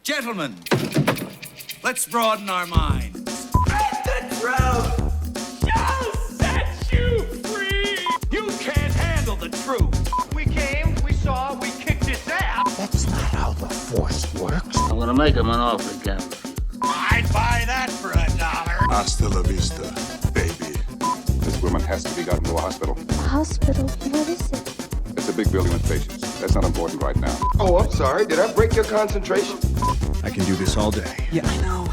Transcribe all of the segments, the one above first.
Gentlemen, let's broaden our minds. The truth shall set you free. You can't handle the truth. We came, we saw, we kicked his ass. That's not how the Force works. I'm gonna make him an offer again. I'd buy that for $1. Hasta la vista, baby. This woman has to be gotten to a hospital. Hospital? What is it? It's a big building with patients. That's not important right now. Oh, I'm sorry. Did I break your concentration? I can do this all day. Yeah, I know.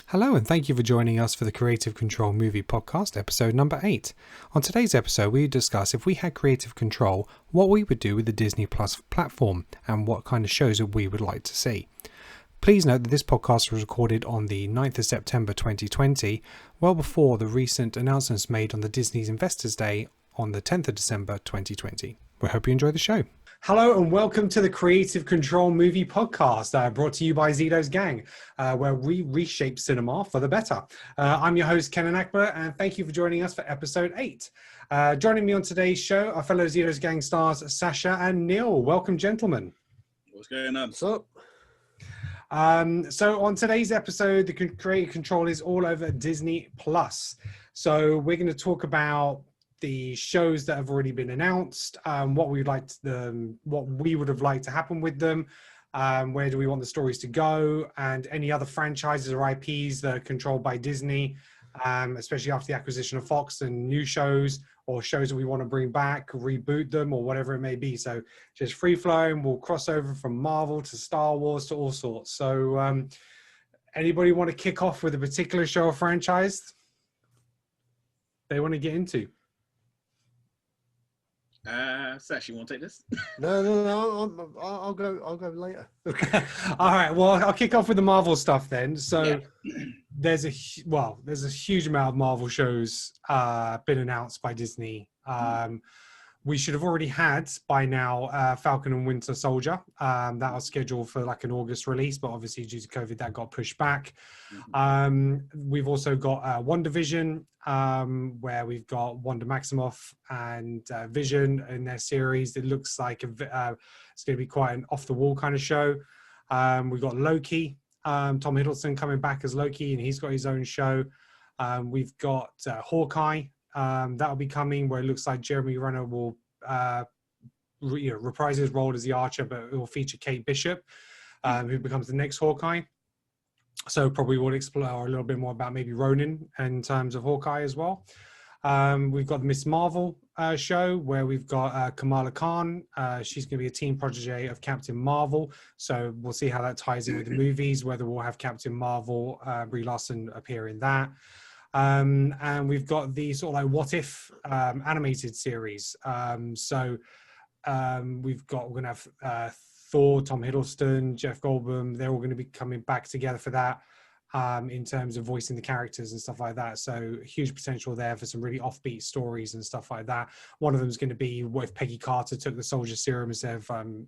Hello and thank you for joining us for the Creative Control Movie Podcast, episode number 8. On today's episode, we discuss if we had creative control, what we would do with the Disney Plus platform and what kind of shows that we would like to see. Please note that this podcast was recorded on the 9th of September 2020, well before the recent announcements made on the Disney's Investors Day on the 10th of December 2020. We hope you enjoy the show. Hello and welcome to the Creative Control Movie Podcast, brought to you by Zito's Gang, where we reshape cinema for the better. I'm your host, Kenan Akbar, and thank you for joining us for episode 8. Joining me on today's show are fellow Zito's Gang stars, Sasha and Neil. Welcome, gentlemen. What's going on? What's up? So on today's episode, the Creative Control is all over Disney Plus. So we're going to talk about the shows that have already been announced, what we would have liked to happen with them, where do we want the stories to go, and any other franchises or IPs that are controlled by Disney, especially after the acquisition of Fox, and new shows or shows that we want to bring back, reboot them, or whatever it may be. So just free flowing, we'll cross over from Marvel to Star Wars to all sorts. So anybody want to kick off with a particular show or franchise they want to get into? Sash, you want to take this? No. I'll go later. All right. Well, I'll kick off with the Marvel stuff then. So there's a huge amount of Marvel shows been announced by Disney. We should have already had by now Falcon and Winter Soldier. That was scheduled for like an August release, but obviously due to COVID that got pushed back. We've also got WandaVision, where we've got Wanda Maximoff and Vision in their series. It looks like it's going to be quite an off-the-wall kind of show. We've got Loki, Tom Hiddleston coming back as Loki, and he's got his own show. We've got Hawkeye. That'll be coming, where it looks like Jeremy Renner will reprise his role as the Archer, but it will feature Kate Bishop, who becomes the next Hawkeye. So probably we'll explore a little bit more about maybe Ronin in terms of Hawkeye as well. We've got the Miss Marvel show, where we've got Kamala Khan. She's going to be a teen protege of Captain Marvel. So we'll see how that ties in with the movies, whether we'll have Captain Marvel, Brie Larson appear in that. And we've got the sort of like What If animated series. We're going to have Thor, Tom Hiddleston, Jeff Goldblum. They're all going to be coming back together for that, in terms of voicing the characters and stuff like that. So huge potential there for some really offbeat stories and stuff like that. One of them is going to be what if Peggy Carter took the soldier serum instead of Captain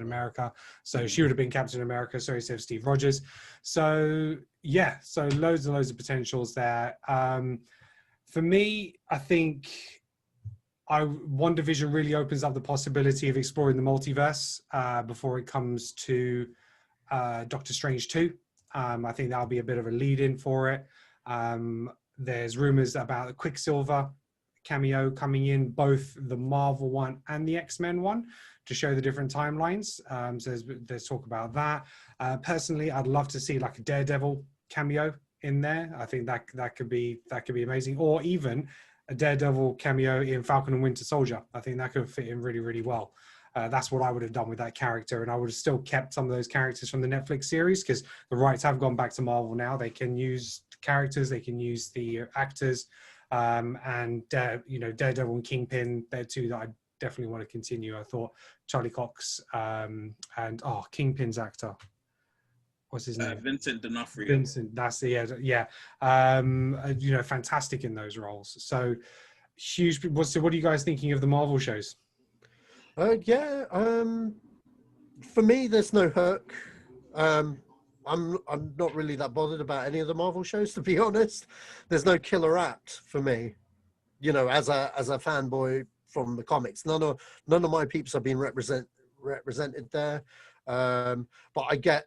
America. So she would have been Captain America, instead of Steve Rogers. So yeah, so loads and loads of potentials there. For me, I think WandaVision really opens up the possibility of exploring the multiverse before it comes to Doctor Strange 2. I think that'll be a bit of a lead-in for it. There's rumors about the Quicksilver cameo coming in, both the Marvel one and the X-Men one, to show the different timelines. So there's talk about that. Personally, I'd love to see like a Daredevil cameo in there. I think that could be amazing, or even a Daredevil cameo in Falcon and Winter Soldier. I think that could fit in really, really well. That's what I would have done with that character, and I would have still kept some of those characters from the Netflix series, because the rights have gone back to Marvel now. They can use the characters, they can use the actors, and Daredevil and Kingpin, they're two that I definitely want to continue. I thought Charlie Cox and Kingpin's actor, what's his name? Vincent D'Onofrio. Vincent, that's the yeah. Fantastic in those roles. So huge. So what are you guys thinking of the Marvel shows? For me, there's no hook. I'm not really that bothered about any of the Marvel shows, to be honest. There's no killer act for me, you know, as a fanboy from the comics. None of my peeps have been represented there. But I get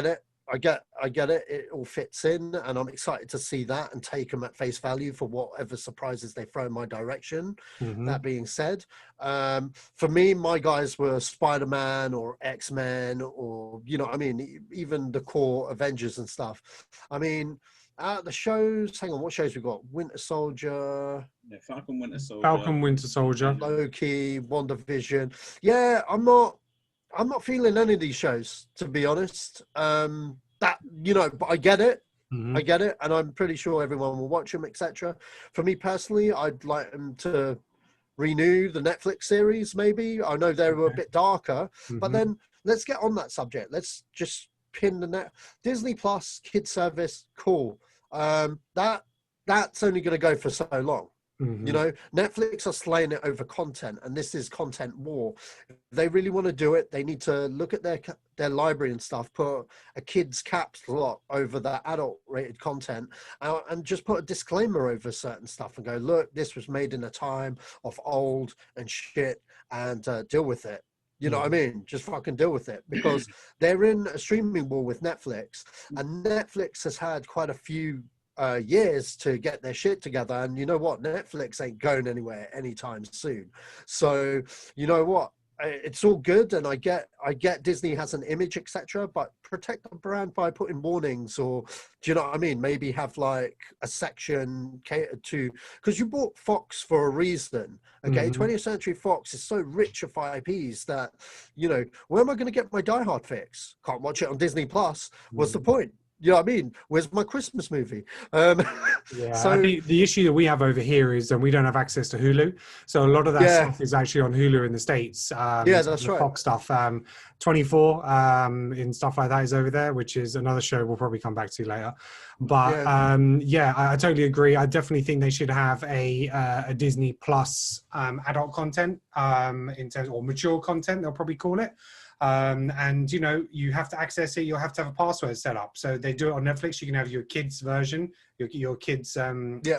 it. I get it. It all fits in, and I'm excited to see that and take them at face value for whatever surprises they throw in my direction. That being said, for me, my guys were Spider-Man or X-Men, or, you know, I mean, even the core Avengers and stuff. I mean, the shows. Hang on, what shows we got? Winter Soldier. Yeah, Falcon Winter Soldier. Falcon Winter Soldier. Loki, WandaVision. Yeah, I'm not feeling any of these shows, to be honest. That, you know, but I get it. I get it, and I'm pretty sure everyone will watch them, etc. For me personally, I'd like them to renew the Netflix series. Maybe I know they were a bit darker, but then let's get on that subject. Let's just pin the Disney Plus kids service. Cool. That's only going to go for so long. You know, Netflix are slaying it over content, and this is content war. If they really want to do it, they need to look at their library and stuff, put a kids caps lock over the adult rated content, and just put a disclaimer over certain stuff and go, look, this was made in a time of old and shit, and deal with it. You know what I mean? Just fucking deal with it, because they're in a streaming war with Netflix, and Netflix has had quite a few years to get their shit together, and you know what, Netflix ain't going anywhere anytime soon. So you know what, it's all good, and I get Disney has an image, etc., but protect the brand by putting warnings, or do you know what I mean, maybe have like a section catered to, because you bought Fox for a reason. Okay, 20th Century Fox is so rich of IPs that, you know, where am I going to get my Die Hard fix? Can't watch it on Disney Plus. What's the point? You know what I mean? Where's my Christmas movie? Yeah, so I think the issue that we have over here is that we don't have access to Hulu. So a lot of that stuff is actually on Hulu in the States. Yeah, that's right. Fox stuff. 24 in stuff like that is over there, which is another show we'll probably come back to later. But I totally agree. I definitely think they should have a Disney Plus adult content in terms, or mature content, they'll probably call it. And you know, you have to access it, you'll have to have a password set up. So they do it on Netflix. You can have your kids version, your kids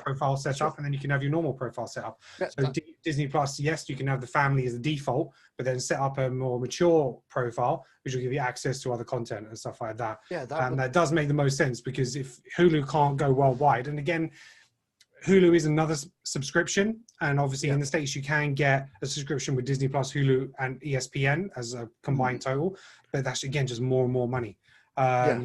profile set up, and then you can have your normal profile set up. So Disney Plus, yes, you can have the family as the default, but then set up a more mature profile, which will give you access to other content and stuff like that. That does make the most sense, because if Hulu can't go worldwide, and again, Hulu is another subscription, and obviously in the States you can get a subscription with Disney Plus, Hulu, and ESPN as a combined total, but that's again just more and more money.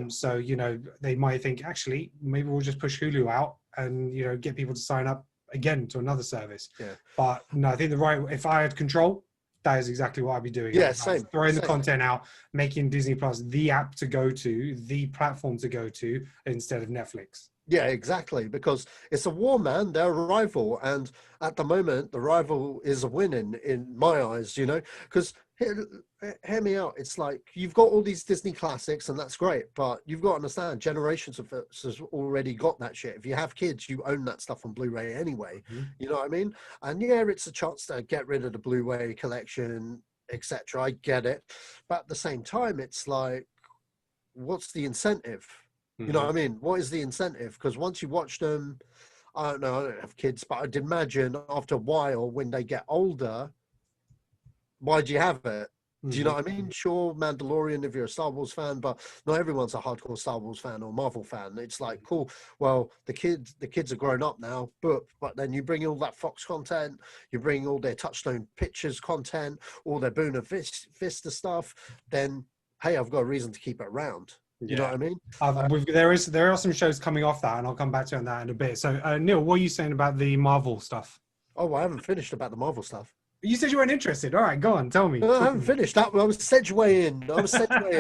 So you know, they might think, actually maybe we'll just push Hulu out and, you know, get people to sign up again to another service. But no, I think if I had control, that is exactly what I'd be doing. Same. Throwing the content out, making Disney Plus the app to go to, the platform to go to, instead of Netflix. Yeah, exactly, because it's a war, man. They're a rival, and at the moment, the rival is winning in my eyes, you know, because hear me out. It's like, you've got all these Disney classics, and that's great, but you've got to understand, generations of us has already got that shit. If you have kids, you own that stuff on Blu-ray anyway. You know what I mean? And yeah, it's a chance to get rid of the Blu-ray collection, etc. I get it, but at the same time, it's like, what's the incentive? You know what I mean? What is the incentive? Because once you watch them, I don't know, I don't have kids, but I'd imagine after a while, when they get older, why do you have it? Do you know what I mean? Sure, Mandalorian, if you're a Star Wars fan, but not everyone's a hardcore Star Wars fan or Marvel fan. It's like, cool, well, the kids are grown up now, but then you bring all that Fox content, you bring all their Touchstone Pictures content, all their Buena Vista stuff, then, hey, I've got a reason to keep it around. You know what I mean? There are some shows coming off that, and I'll come back to that in a bit. So, Neil, what are you saying about the Marvel stuff? Oh, I haven't finished about the Marvel stuff. You said you weren't interested. All right, go on, tell me. No, I haven't finished that. I was segueing.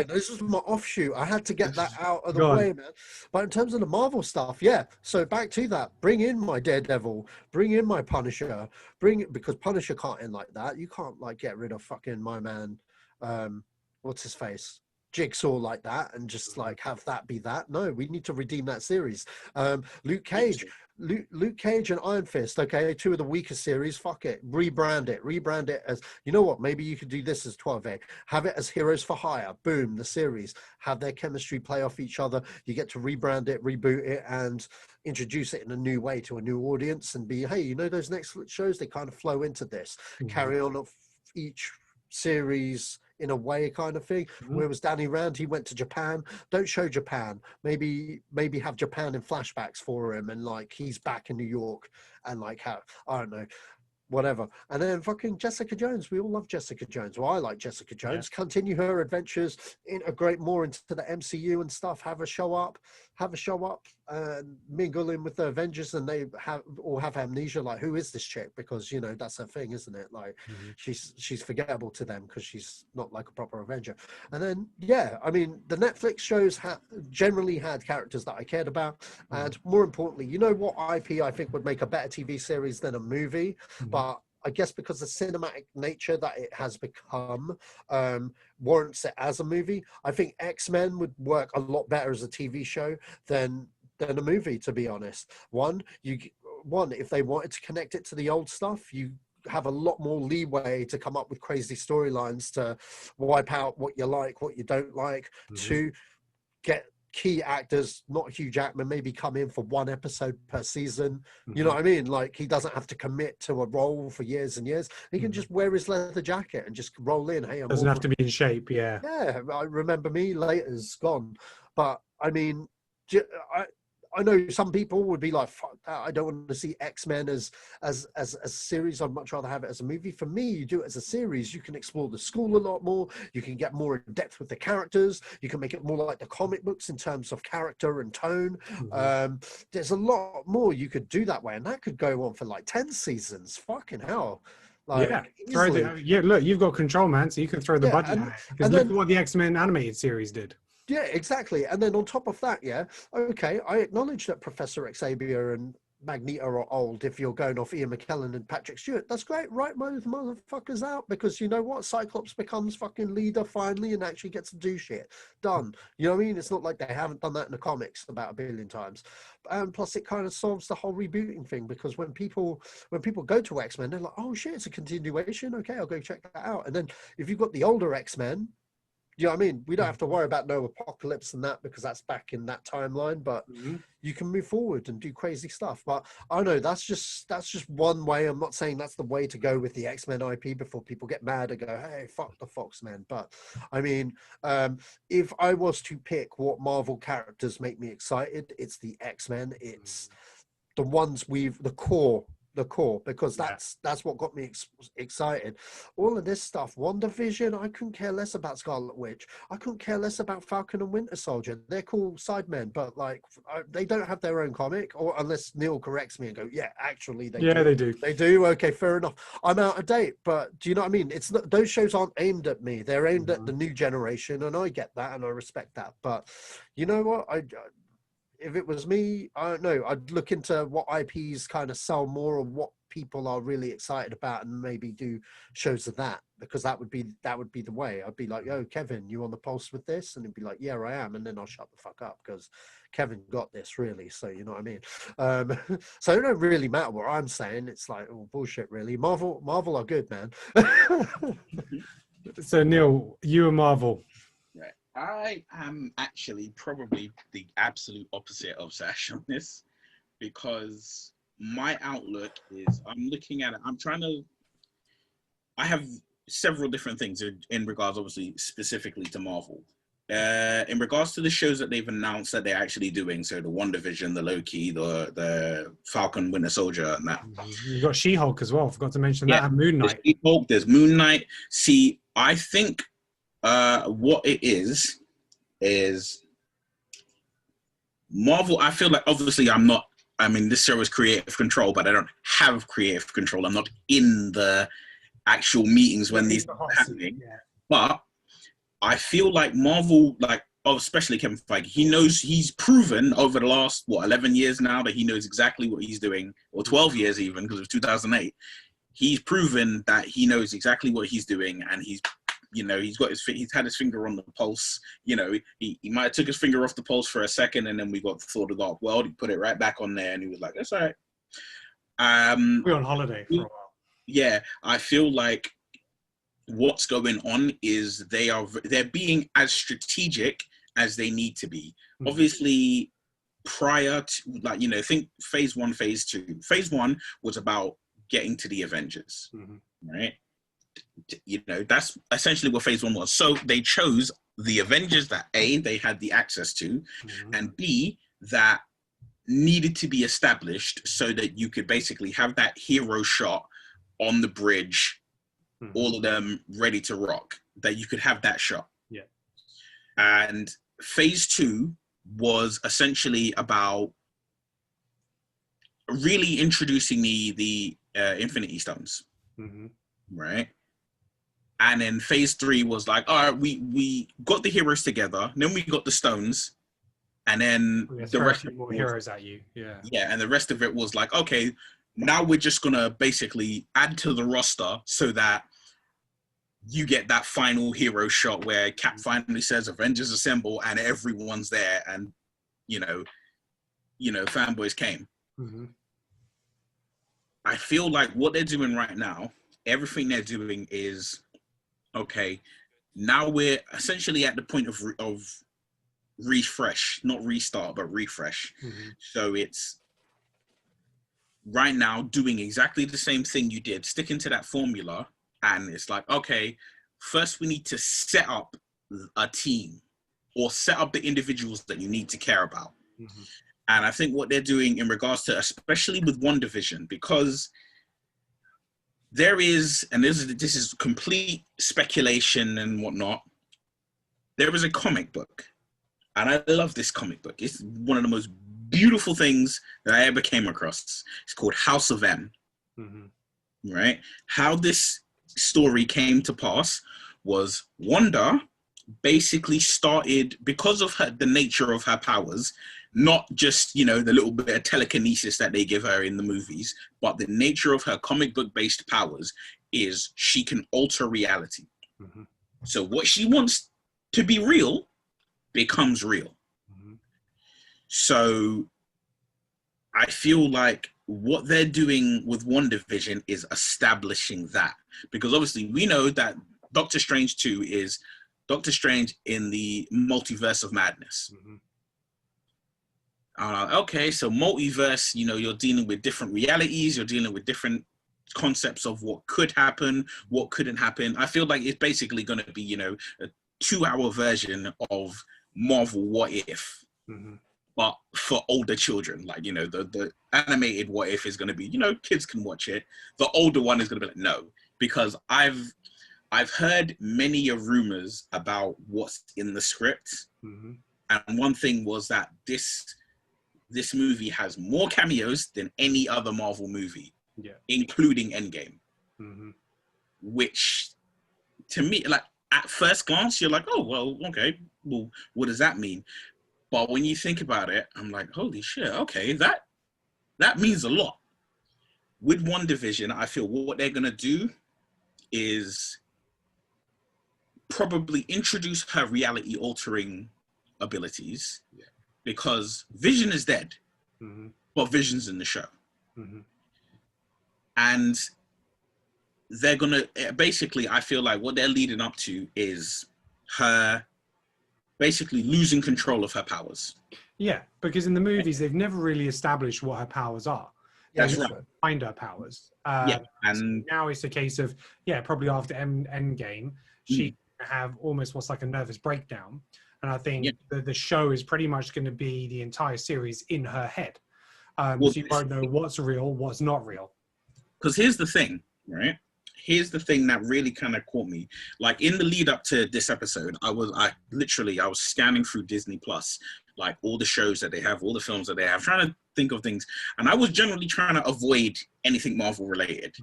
This was my offshoot. I had to get that out of the way, man. But in terms of the Marvel stuff, yeah. So back to that. Bring in my Daredevil. Bring in my Punisher. Because Punisher can't end like that. You can't like get rid of fucking my man. What's his face? Jigsaw like that, and just like have that be that. No, we need to redeem that series. Luke Cage. Luke Cage and Iron Fist, okay, two of the weaker series. Fuck it, rebrand it as, you know what? Maybe you could do this as 12A. Have it as Heroes for Hire. Boom, the series. Have their chemistry play off each other. You get to rebrand it, reboot it, and introduce it in a new way to a new audience, and be, hey, you know, those next shows, they kind of flow into this. Carry on of each series in a way, kind of thing. Where was Danny Rand? He went to Japan. Don't show Japan. Maybe have Japan in flashbacks for him, and like he's back in New York, and like how, I don't know, whatever. And then fucking Jessica Jones. We all love Jessica Jones. Well, I like Jessica Jones. Continue her adventures, integrate more into the MCU and stuff. Have her show up, and mingle in with the Avengers, and they have amnesia. Like, who is this chick? Because, you know, that's her thing, isn't it? Like, she's forgettable to them because she's not like a proper Avenger. And then, yeah, I mean, the Netflix shows generally had characters that I cared about, and more importantly, you know what IP I think would make a better TV series than a movie, but I guess because the cinematic nature that it has become warrants it as a movie. I think X-Men would work a lot better as a TV show than a movie, to be honest. One, if they wanted to connect it to the old stuff, you have a lot more leeway to come up with crazy storylines to wipe out what you like, what you don't like. Two, get key actors, not Hugh Jackman, maybe come in for one episode per season. You know what I mean? Like, he doesn't have to commit to a role for years and years. He can just wear his leather jacket and just roll in. Hey, doesn't have to be in shape. Yeah, I remember me later's gone. But I mean, I know some people would be like, fuck that, I don't want to see X-Men as a series. I'd much rather have it as a movie. For me, you do it as a series, you can explore the school a lot more. You can get more in depth with the characters. You can make it more like the comic books in terms of character and tone. There's a lot more you could do that way. And that could go on for like 10 seasons. Fucking hell. Like, look, you've got control, man, so you can throw the budget at it. Because look at what the X-Men animated series did. Yeah, exactly. And then on top of that, okay, I acknowledge that Professor Xavier and Magneto are old if you're going off Ian McKellen and Patrick Stewart. That's great. Write those motherfuckers out, because you know what? Cyclops becomes fucking leader finally and actually gets to do shit. Done. You know what I mean? It's not like they haven't done that in the comics about 1 billion times. And plus it kind of solves the whole rebooting thing, because when people go to X-Men, they're like, oh shit, it's a continuation. Okay, I'll go check that out. And then if you've got the older X-Men, you know what I mean? We don't have to worry about no apocalypse and that, because that's back in that timeline, but you can move forward and do crazy stuff. But I know that's just one way. I'm not saying that's the way to go with the X-Men IP before people get mad and go, hey, fuck the Fox-Men. But I mean, if I was to pick what Marvel characters make me excited, it's the X-Men. It's the ones the core, because that's what got me excited. All of this stuff, WandaVision, I couldn't care less about Scarlet Witch. I couldn't care less about Falcon and Winter Soldier. They're cool sidemen, but like they don't have their own comic, or unless Neil corrects me and go, yeah, actually they do. They do. Okay, fair enough. I'm out of date, but do you know what I mean? It's not, those shows aren't aimed at me. They're aimed at the new generation, and I get that and I respect that. But you know what? If it was me, I don't know, I'd look into what IPs kind of sell more, or what people are really excited about, and maybe do shows of that, because that would be the way. I'd be like, yo, Kevin, you on the pulse with this? And he'd be like, yeah, I am. And then I'll shut the fuck up, because Kevin got this, really. So you know what I mean? So it don't really matter what I'm saying. It's like, oh, bullshit, really. Marvel are good, man. So Neil, you and Marvel. I am actually probably the absolute opposite of Sash on this, because my outlook is, I'm looking at it, I have several different things in regards, obviously, specifically to Marvel. In regards to the shows that they've announced that they're actually doing, so the WandaVision, the Loki, the Falcon, Winter Soldier, and that. You've got She-Hulk as well, forgot to mention that, and Moon Knight. There's She-Hulk, there's Moon Knight. See, I think what it is Marvel. I feel like, obviously this show is creative control, but I don't have creative control. I'm not in the actual meetings when these are happening. But I feel like Marvel, especially Kevin Feige, he's proven over the last 11 years now that he knows exactly what he's doing, or 12 years even, because it was 2008. He's proven that he knows exactly what he's doing, and he's you know, he's had his finger on the pulse. You know, he might have took his finger off the pulse for a second, and then we got Thor: The Dark World. He put it right back on there, and he was like, "That's all right." We're on holiday for a while. Yeah, I feel like what's going on is they're being as strategic as they need to be. Mhm. Obviously, prior to, like, you know, think phase 1, phase 2. Phase 1 was about getting to the Avengers, right? You know, that's essentially what phase 1 was. So they chose the Avengers that A, they had the access to, and B, that needed to be established so that you could basically have that hero shot on the bridge, all of them ready to rock, that you could have that shot. Yeah. And phase 2 was essentially about really introducing the Infinity Stones, right? And then phase 3 was like, all right, we got the heroes together, then we got the stones, and then the rest of more heroes at you. Yeah. Yeah, and the rest of it was like, okay, now we're just gonna basically add to the roster so that you get that final hero shot where Cap finally says Avengers Assemble and everyone's there, and you know, fanboys came. I feel like what they're doing right now, everything they're doing is, okay, now we're essentially at the point of refresh, not restart, but refresh. So it's right now doing exactly the same thing you did, sticking to that formula. And it's like, okay, first we need to set up a team or set up the individuals that you need to care about. And I think what they're doing in regards to, especially with WandaVision, because there is, and this is complete speculation and whatnot, there is a comic book. And I love this comic book. It's one of the most beautiful things that I ever came across. It's called House of M. Right? How this story came to pass was Wanda basically started, because of the nature of her powers, not just, you know, the little bit of telekinesis that they give her in the movies, but the nature of her comic book based powers is she can alter reality. So what she wants to be real becomes real. So I feel like what they're doing with WandaVision is establishing that, because obviously we know that Doctor Strange 2 is Doctor Strange in the multiverse of madness. Okay, so multiverse, you know, you're dealing with different realities, you're dealing with different concepts of what could happen, what couldn't happen. I feel like it's basically going to be, you know, a 2-hour version of Marvel What If, but for older children. Like, you know, the animated What If is going to be, you know, kids can watch it. The older one is going to be like, no, because I've heard many rumors about what's in the script, and one thing was that this movie has more cameos than any other Marvel movie, including Endgame, which to me, like, at first glance, you're like, oh, well, okay, well, what does that mean? But when you think about it, I'm like, holy shit, okay, that means a lot. With WandaVision, I feel what they're going to do is probably introduce her reality-altering abilities, because Vision is dead, but Vision's in the show. And they're going to, basically, I feel like what they're leading up to is her basically losing control of her powers. Yeah, because in the movies, they've never really established what her powers are. That's They right. find her powers. And Now it's a case of, probably after Endgame, she have almost what's like a nervous breakdown. And I think the show is pretty much going to be the entire series in her head. So you won't know what's real, what's not real. Because here's the thing, right? Here's the thing that really kind of caught me. Like, in the lead up to this episode, I was scanning through Disney Plus, like all the shows that they have, all the films that they have, trying to think of things. And I was generally trying to avoid anything Marvel related.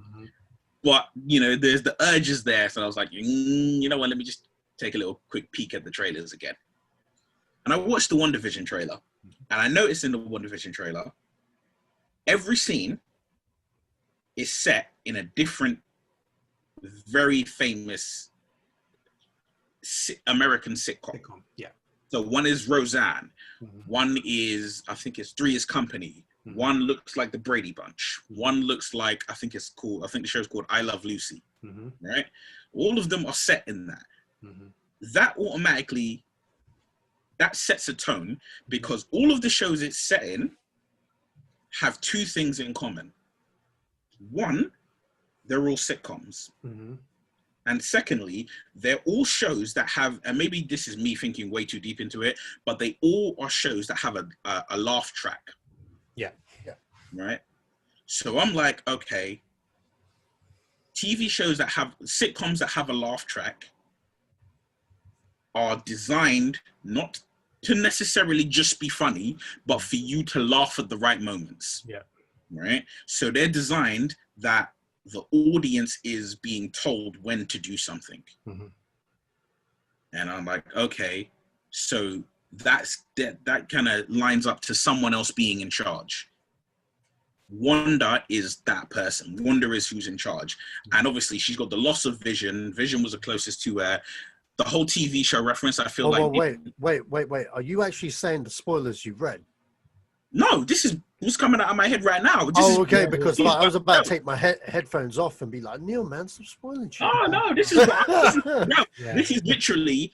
But, you know, there's the urges there. So I was like, you know what, let me just take a little quick peek at the trailers again. And I watched the WandaVision trailer. And I noticed in the WandaVision trailer, every scene is set in a different, very famous American sitcom. Yeah. So one is Roseanne. Mhm. One is, I think it's Three's Company. Mhm. One looks like the Brady Bunch. One looks like, I think the show's called I Love Lucy. Mhm. Right? All of them are set in that. Mhm. That automatically, that sets a tone because all of the shows it's set in have two things in common. One, they're all sitcoms. Mhm. And secondly, they're all shows that have, and maybe this is me thinking way too deep into it, but they all are shows that have a laugh track. Yeah. Right? So I'm like, okay, TV shows that have, sitcoms that have a laugh track are designed not to necessarily just be funny, but for you to laugh at the right moments. Yeah. Right? So they're designed that the audience is being told when to do something. Mhm. And I'm like, okay, so that kind of lines up to someone else being in charge. Wanda is that person. Wanda is who's in charge. And obviously she's got the loss of Vision. Vision was the closest to her. The whole TV show reference, I feel Wait. Are you actually saying the spoilers you've read? No, this is what's coming out of my head right now. Okay, because like, I was about to take my headphones off and be like, Neil, man, stop spoiling shit. Oh no, this is this is literally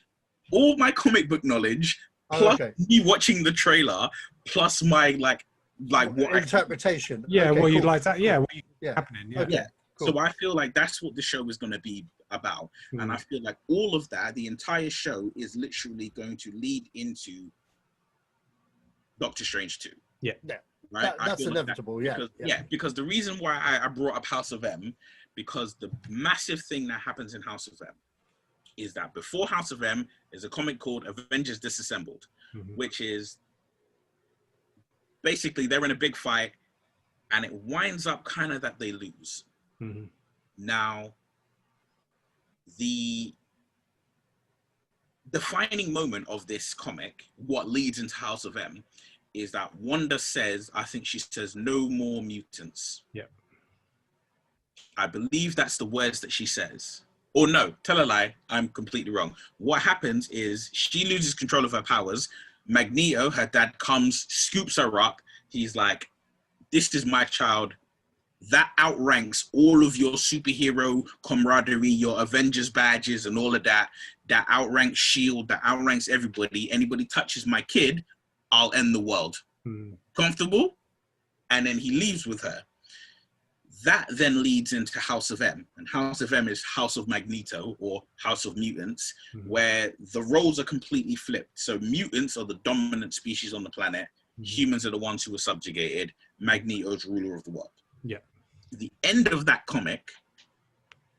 all my comic book knowledge plus me watching the trailer plus my like what interpretation. Yeah, okay, what you'd cool. like that. Yeah, what you Yeah. happening. Yeah. Okay. Cool. So I feel like that's what the show is going to be about. And I feel like all of that, the entire show is literally going to lead into Doctor Strange 2. Yeah. Right? That's inevitable. Because the reason why I brought up House of M, because the massive thing that happens in House of M is that before House of M is a comic called Avengers Disassembled, which is basically they're in a big fight and it winds up kind of that they lose. Mm-hmm. Now, the defining moment of this comic, what leads into House of M, is that Wanda says, I think she says, no more mutants. Yeah. I believe that's the words that she says. Or no, tell a lie, I'm completely wrong. What happens is she loses control of her powers. Magneto, her dad, comes, scoops her up. He's like, this is my child. That outranks all of your superhero camaraderie, your Avengers badges and all of that. That outranks S.H.I.E.L.D., that outranks everybody. Anybody touches my kid, I'll end the world. Comfortable? And then he leaves with her. That then leads into House of M. And House of M is House of Magneto or House of Mutants, where the roles are completely flipped. So mutants are the dominant species on the planet. Humans are the ones who are subjugated. Magneto's ruler of the world. Yeah. The end of that comic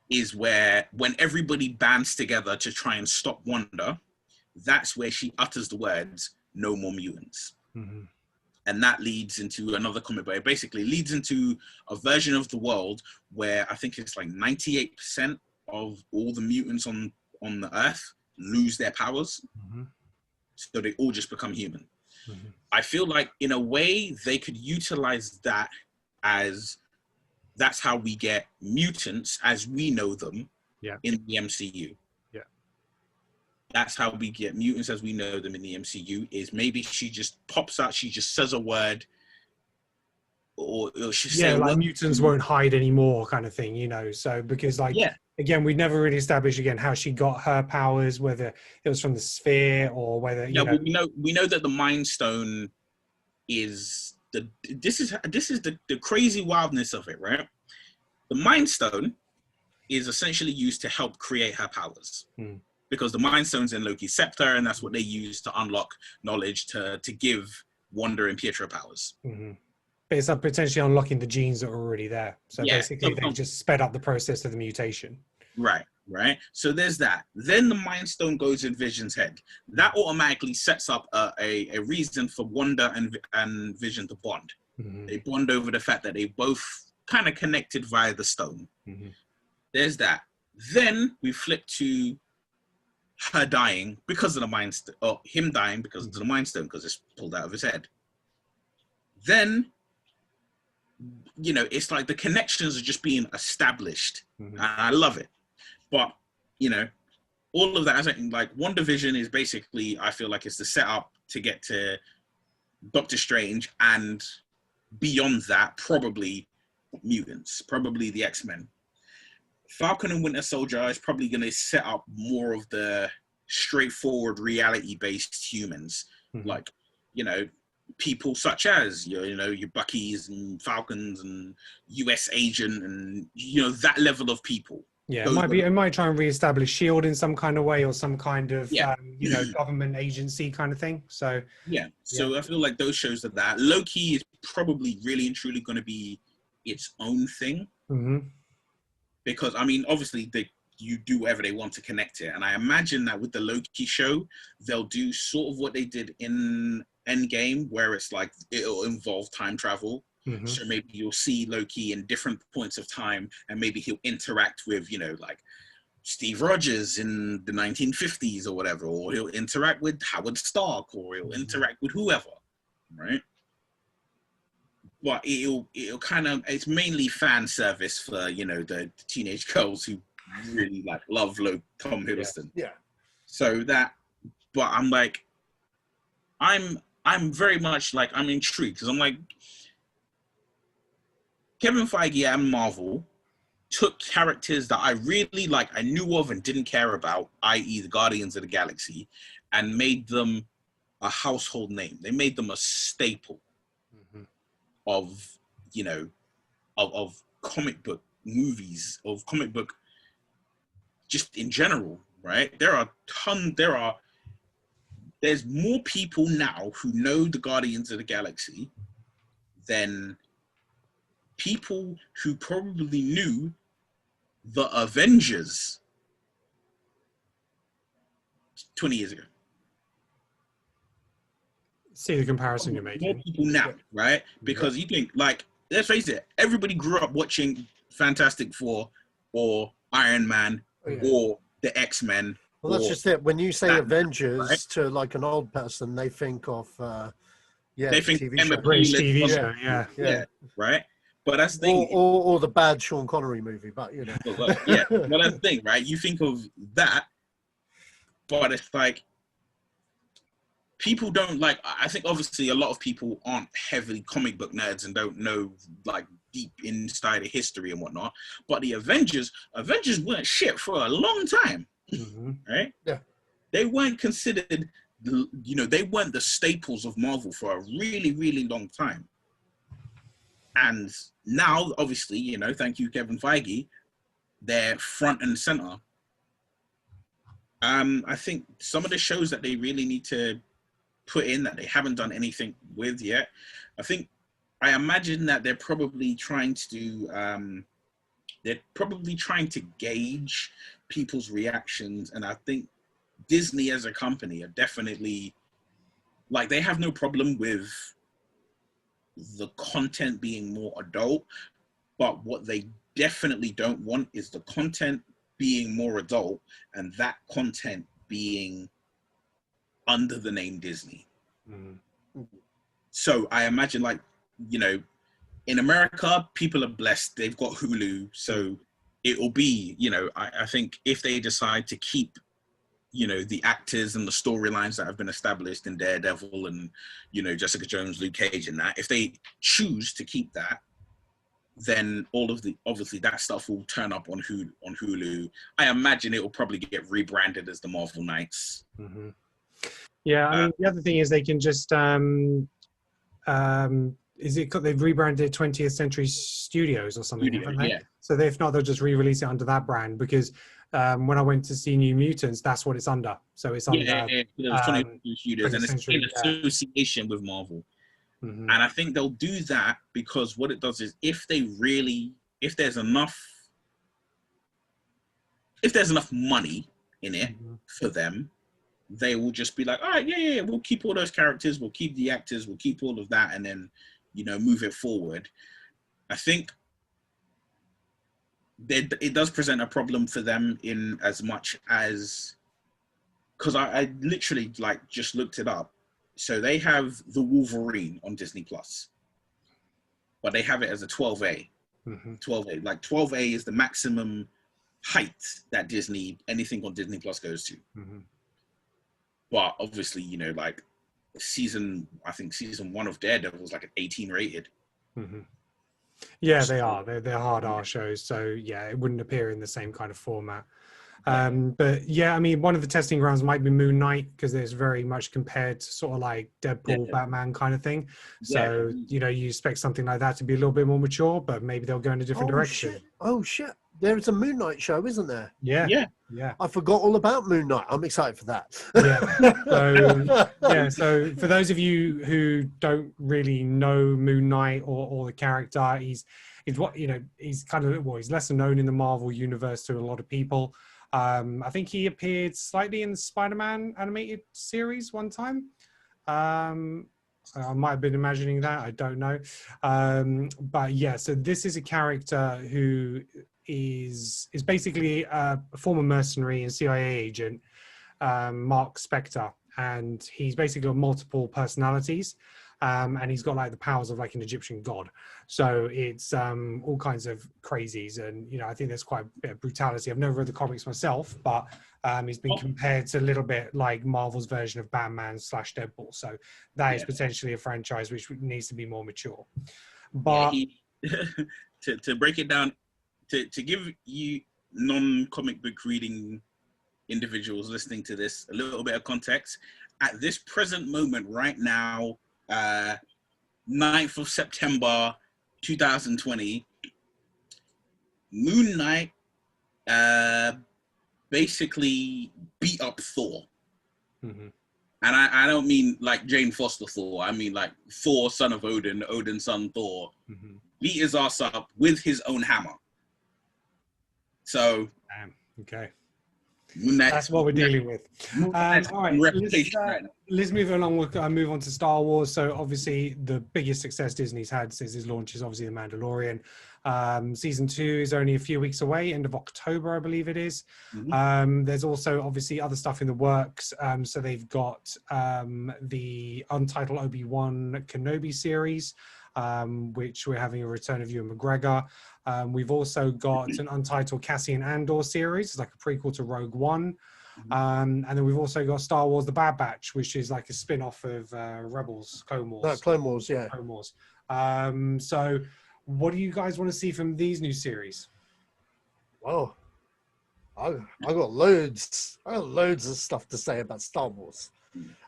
is where, when everybody bands together to try and stop Wanda, that's where she utters the words, no more mutants. And that leads into another comic, but it basically leads into a version of the world where I think it's like 98% of all the mutants on the earth lose their powers. So they all just become human. I feel like in a way they could utilize that as that's how we get mutants as we know them in the MCU. Yeah. That's how we get mutants as we know them in the MCU, is maybe she just pops out, she just says a word, or she say like mutants won't hide anymore kind of thing, you know. So because like again, we never really established again how she got her powers, whether it was from the sphere or whether we know that the Mind Stone is this is the crazy wildness of it, right? The Mind Stone is essentially used to help create her powers. Because the Mind Stone's in Loki's scepter, and that's what they use to unlock knowledge to give Wanda and Pietro powers. But it's potentially unlocking the genes that are already there. So basically they just sped up the process of the mutation. Right. So there's that. Then the Mind Stone goes in Vision's head. That automatically sets up a reason for Wanda and Vision to bond. They bond over the fact that they both kind of connected via the stone. There's that. Then we flip to her dying because of the Mind Stone, or him dying because of the Mind Stone, because it's pulled out of his head. Then, you know, it's like the connections are just being established. And I love it. But, you know, all of that, I think, like, WandaVision is basically, I feel like it's the setup to get to Doctor Strange, and beyond that, probably mutants, probably the X-Men. Falcon and Winter Soldier is probably going to set up more of the straightforward reality-based humans, like, you know, people such as your Buckies and Falcons and US Agent, and, you know, that level of people. Yeah, Those it might try and reestablish SHIELD in some kind of way, or some kind of Yeah. you know, government agency kind of thing. So So I feel like those shows are that. Loki is probably really and truly going to be its own thing, because, I mean, obviously you do whatever they want to connect it, and I imagine that with the Loki show, they'll do sort of what they did in Endgame, where it's like it'll involve time travel. So maybe you'll see Loki in different points of time, and maybe he'll interact with, you know, like Steve Rogers in the 1950s or whatever, or he'll interact with Howard Stark, or he'll interact with whoever, right? But it'll kind of, it's mainly fan service for, you know, the teenage girls who really like love Tom Hiddleston. Yeah. So that, but I'm like, I'm very much like, I'm intrigued, because I'm like, Kevin Feige and Marvel took characters that I really like, I knew of and didn't care about, i.e. the Guardians of the Galaxy, and made them a household name. They made them a staple of, you know, of comic book movies, of comic book just in general, right? There's more people now who know the Guardians of the Galaxy than people who probably knew the Avengers 20 years ago. See the comparison you're More making. people now, right? Because you think, like, let's face it, everybody grew up watching Fantastic Four or Iron Man or the X-Men. Well, that's just it. When you say Batman, Avengers right? to like an old person, they think of They think TV Emma show. British Peel TV is- show, yeah, right? But that's the thing. Or the bad Sean Connery movie, but you know. Yeah, well, that's the thing, right? You think of that, but it's like people don't like. I think obviously a lot of people aren't heavily comic book nerds and don't know like deep inside of history and whatnot. But the Avengers weren't shit for a long time, right? Yeah, they weren't considered. You know, they weren't the staples of Marvel for a really, really long time. And now, obviously, you know, thank you, Kevin Feige, they're front and center. I think some of the shows that they really need to put in that they haven't done anything with yet, I imagine that they're probably trying to do, they're probably trying to gauge people's reactions. And I think Disney as a company are definitely, like, they have no problem with the content being more adult, but what they definitely don't want is the content being more adult and that content being under the name Disney. So I imagine, like, you know, in America, people are blessed. They've got Hulu. So it will be, you know, I think if they decide to keep, you know, the actors and the storylines that have been established in Daredevil and, you know, Jessica Jones, Luke Cage and that, if they choose to keep that, then all of the, obviously that stuff will turn up on Hulu. I imagine it will probably get rebranded as the Marvel Knights. Yeah, I mean, the other thing is they can just they've rebranded 20th Century Studios or something, haven't they? Yeah. So if not, they'll just re-release it under that brand, because when I went to see New Mutants, that's what it's under. So it's under 20th Studios, and it's in 20th Century, association with Marvel. And I think they'll do that because what it does is if there's enough money in it for them, they will just be like, all right, yeah, we'll keep all those characters, we'll keep the actors, we'll keep all of that, and then, you know, move it forward. I think it does present a problem for them in as much as, because I literally like just looked it up. So they have the Wolverine on Disney Plus, but they have it as a 12A. 12A, like 12A is the maximum height that anything on Disney Plus goes to. But obviously, you know, like season 1 of Daredevil was like an 18 rated. Yeah, they are. They're hard R shows, so yeah, it wouldn't appear in the same kind of format. But yeah, I mean, one of the testing grounds might be Moon Knight, because it's very much compared to sort of like Deadpool, Batman kind of thing. So, you know, you expect something like that to be a little bit more mature, but maybe they'll go in a different direction. Oh shit. There's a Moon Knight show, isn't there? Yeah. I forgot all about Moon Knight. I'm excited for that. So for those of you who don't really know Moon Knight or the character, he's what, you know, he's kind of, well, he's lesser known in the Marvel universe to a lot of people. I think he appeared slightly in the Spider-Man animated series one time. I might have been imagining that, I don't know. But yeah, so this is a character who is basically a former mercenary and CIA agent, Mark Spector, and he's basically got multiple personalities, and he's got like the powers of like an Egyptian god. So it's all kinds of crazies, and you know, I think there's quite a bit of brutality. I've never read the comics myself, but he's been compared to a little bit like Marvel's version of Batman / Deadpool. So that is potentially a franchise which needs to be more mature. But to break it down, to give you non-comic book reading individuals listening to this a little bit of context, at this present moment right now, 9th of September 2020, Moon Knight basically beat up Thor. And I don't mean like Jane Foster Thor. I mean like Thor, son of Odin, Odin's son Thor. Beat his ass up with his own hammer. So, okay. That's That's what we're dealing with. All right, let's move along. We'll move on to Star Wars. So obviously the biggest success Disney's had since its launch is obviously The Mandalorian. Season 2 is only a few weeks away, end of October, I believe it is. There's also obviously other stuff in the works. So they've got the untitled Obi-Wan Kenobi series, which we're having a return of Ewan McGregor. We've also got an untitled Cassian Andor series, it's like a prequel to Rogue One. And then we've also got Star Wars The Bad Batch, which is like a spin-off of Rebels, Clone Wars. No, Clone Wars, yeah. Clone Wars. So what do you guys want to see from these new series? Well, I got loads of stuff to say about Star Wars.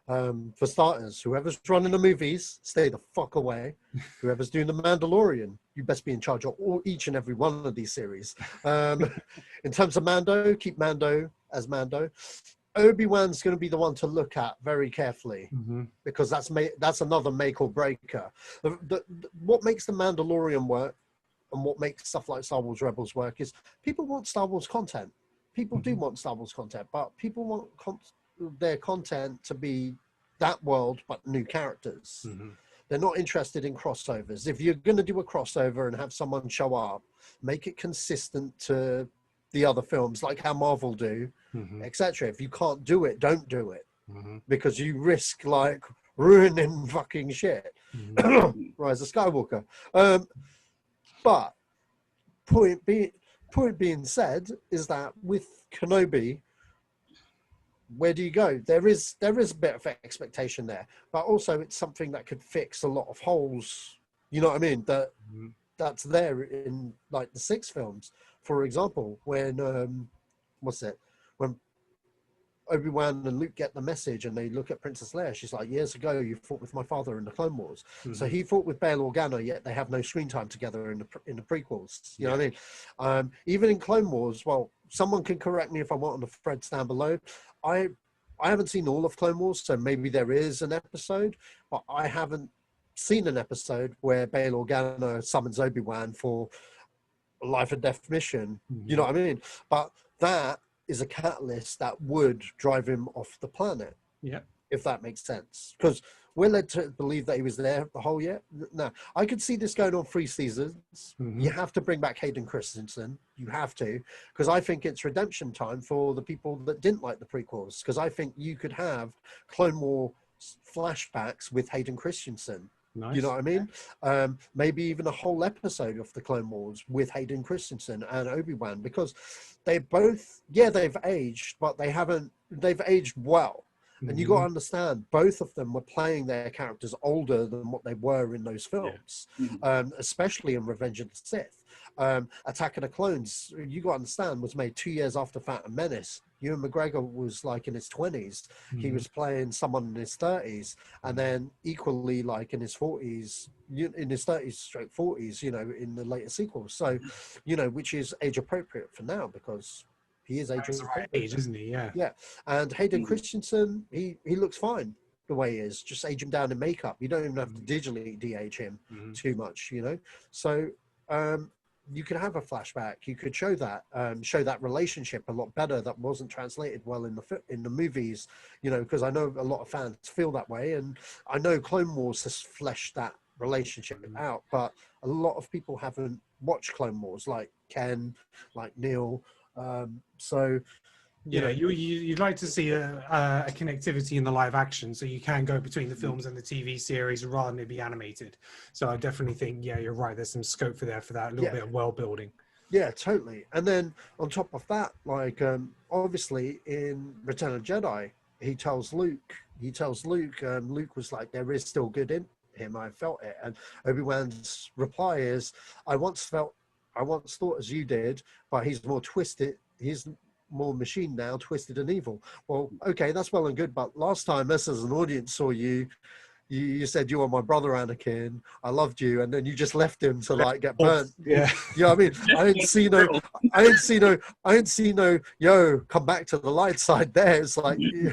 For starters, whoever's running the movies, stay the fuck away. Whoever's doing The Mandalorian, you best be in charge of each and every one of these series. In terms of Mando, keep Mando as Mando. Obi-Wan's going to be the one to look at very carefully, because that's another make or breaker. What makes The Mandalorian work and what makes stuff like Star Wars Rebels work is people want Star Wars content. People do want Star Wars content, but people want their content to be that world but new characters. They're not interested in crossovers. If you're going to do a crossover and have someone show up, make it consistent to the other films, like how Marvel do, etc. If you can't do it, don't do it, because you risk like ruining fucking shit. Rise of Skywalker. But point being said is that with Kenobi, where do you go? There is a bit of expectation there, but also it's something that could fix a lot of holes. You know what I mean? That's there in like the 6 films, for example, when when Obi-Wan and Luke get the message and they look at Princess Leia, she's like, years ago you fought with my father in the Clone Wars. So he fought with Bail Organa, yet they have no screen time together in the prequels. You know what I mean? Even in Clone Wars, well, someone can correct me if I want on the threads down below. I haven't seen all of Clone Wars, so maybe there is an episode, but I haven't seen an episode where Bail Organa summons Obi-Wan for a life and death mission. You know what I mean? But that is a catalyst that would drive him off the planet. Yeah. If that makes sense. Because we're led to believe that he was there the whole year. No, I could see this going on 3 seasons. You have to bring back Hayden Christensen. You have to. Because I think it's redemption time for the people that didn't like the prequels. Because I think you could have Clone War flashbacks with Hayden Christensen. Nice. You know what I mean? Maybe even a whole episode of the Clone Wars with Hayden Christensen and Obi-Wan, because they both, they've aged, but they've aged well. And you got to understand, both of them were playing their characters older than what they were in those films, especially in Revenge of the Sith. Attack of the Clones, you got to understand, was made 2 years after Phantom Menace. Ewan McGregor was like in his 20s. He was playing someone in his 30s, and then equally like in his 40s, in his 30s straight 40s, you know, in the later sequels. So, you know, which is age appropriate for now because he is age appropriate. Age, isn't he? Yeah. Yeah. And Hayden Christensen, he looks fine the way he is. Just age him down in makeup. You don't even have to digitally de-age him too much, you know. So you could have a flashback. You could show that relationship a lot better. That wasn't translated well in the movies, you know, because I know a lot of fans feel that way, and I know Clone Wars has fleshed that relationship out, but a lot of people haven't watched Clone Wars, like Ken, like Neil. So yeah, you'd like to see a connectivity in the live action, so you can go between the films and the TV series rather than it be animated. So I definitely think, yeah, you're right. There's some scope for that little bit of world building. Yeah, totally. And then on top of that, like obviously in Return of the Jedi, he tells Luke, Luke was like, there is still good in him. I felt it. And Obi-Wan's reply is, I once thought as you did, but he's more twisted. He's more machine now, twisted and evil. Well, okay, that's well and good, but last time us as an audience saw you said you were my brother Anakin, I loved you, and then you just left him to like get burnt. Yeah. You know what I mean? I didn't see no yo, come back to the light side there. It's like you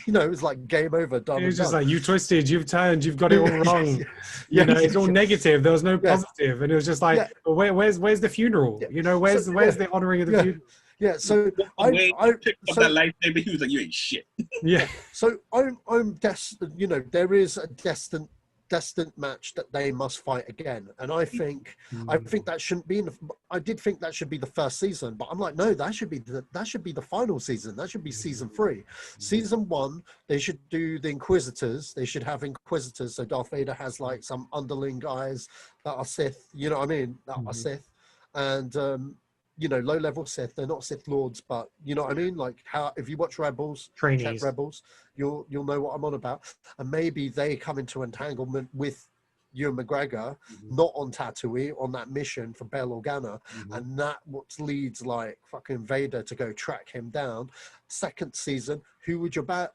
know, it was like game over, done. It was just like, you twisted, you've turned, you've got it all wrong. You know, it's all negative. There was no positive. And it was just like, well, where's the funeral? You know, where's the honoring of the funeral? Yeah, so I picked up that lightsaber. He was like, "You ain't shit." Yeah. So I'm destined. You know, there is a destined match that they must fight again, and I think that shouldn't be. I did think that should be the first season, but I'm like, no, that should be the final season. That should be season 3. Season 1, they should do the Inquisitors. They should have Inquisitors. So Darth Vader has like some underling guys that are Sith. You know what I mean? That are Sith, and you know, low-level Sith. They're not Sith Lords, but you know what I mean? Like, how if you watch Rebels, trainees, Rebels, you'll know what I'm on about. And maybe they come into entanglement with Ewan McGregor, not on Tatooine, on that mission for Bail Organa, and that what leads like fucking Vader to go track him down. Second season, who would your bad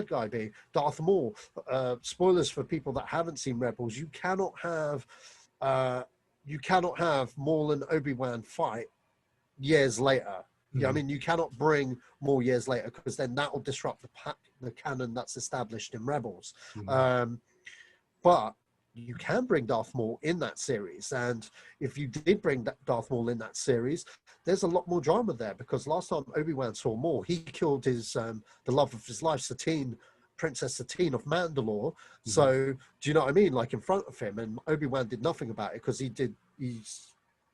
guy be? Darth Maul. Spoilers for people that haven't seen Rebels. You cannot have Maul and Obi-Wan fight years later. Yeah, I mean, you cannot bring more years later because then that will disrupt the canon that's established in Rebels. But you can bring Darth Maul in that series, and if you did bring Darth Maul in that series, there's a lot more drama there, because last time Obi-Wan saw Maul, he killed his the love of his life, Princess Satine of Mandalore. So do you know what I mean? Like in front of him, and Obi-Wan did nothing about it because he's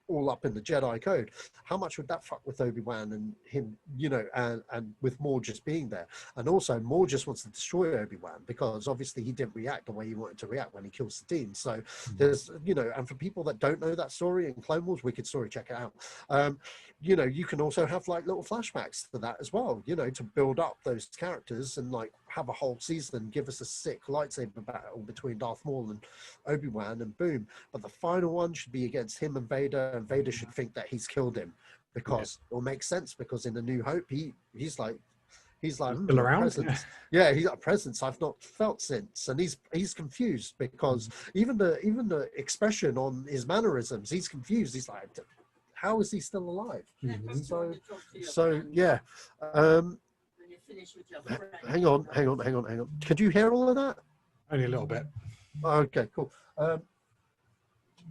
all up in the Jedi code. How much would that fuck with Obi-Wan and him, you know, and with Maul just being there? And also Maul just wants to destroy Obi-Wan because obviously he didn't react the way he wanted to react when he killed Satine. So there's, you know, and for people that don't know that story in Clone Wars, wicked story, check it out. You know, you can also have like little flashbacks to that as well, you know, to build up those characters and like have a whole season, give us a sick lightsaber battle between Darth Maul and Obi-Wan, and boom. But the final one should be against him and Vader, and Vader should think that he's killed him, because it will make sense, because in A New Hope he's like still around. Yeah, he's got a presence I've not felt since, and he's confused because even the expression on his mannerisms, he's confused. He's like, how is he still alive? So yeah. Hang on. Could you hear all of that? Only a little bit. Okay, cool.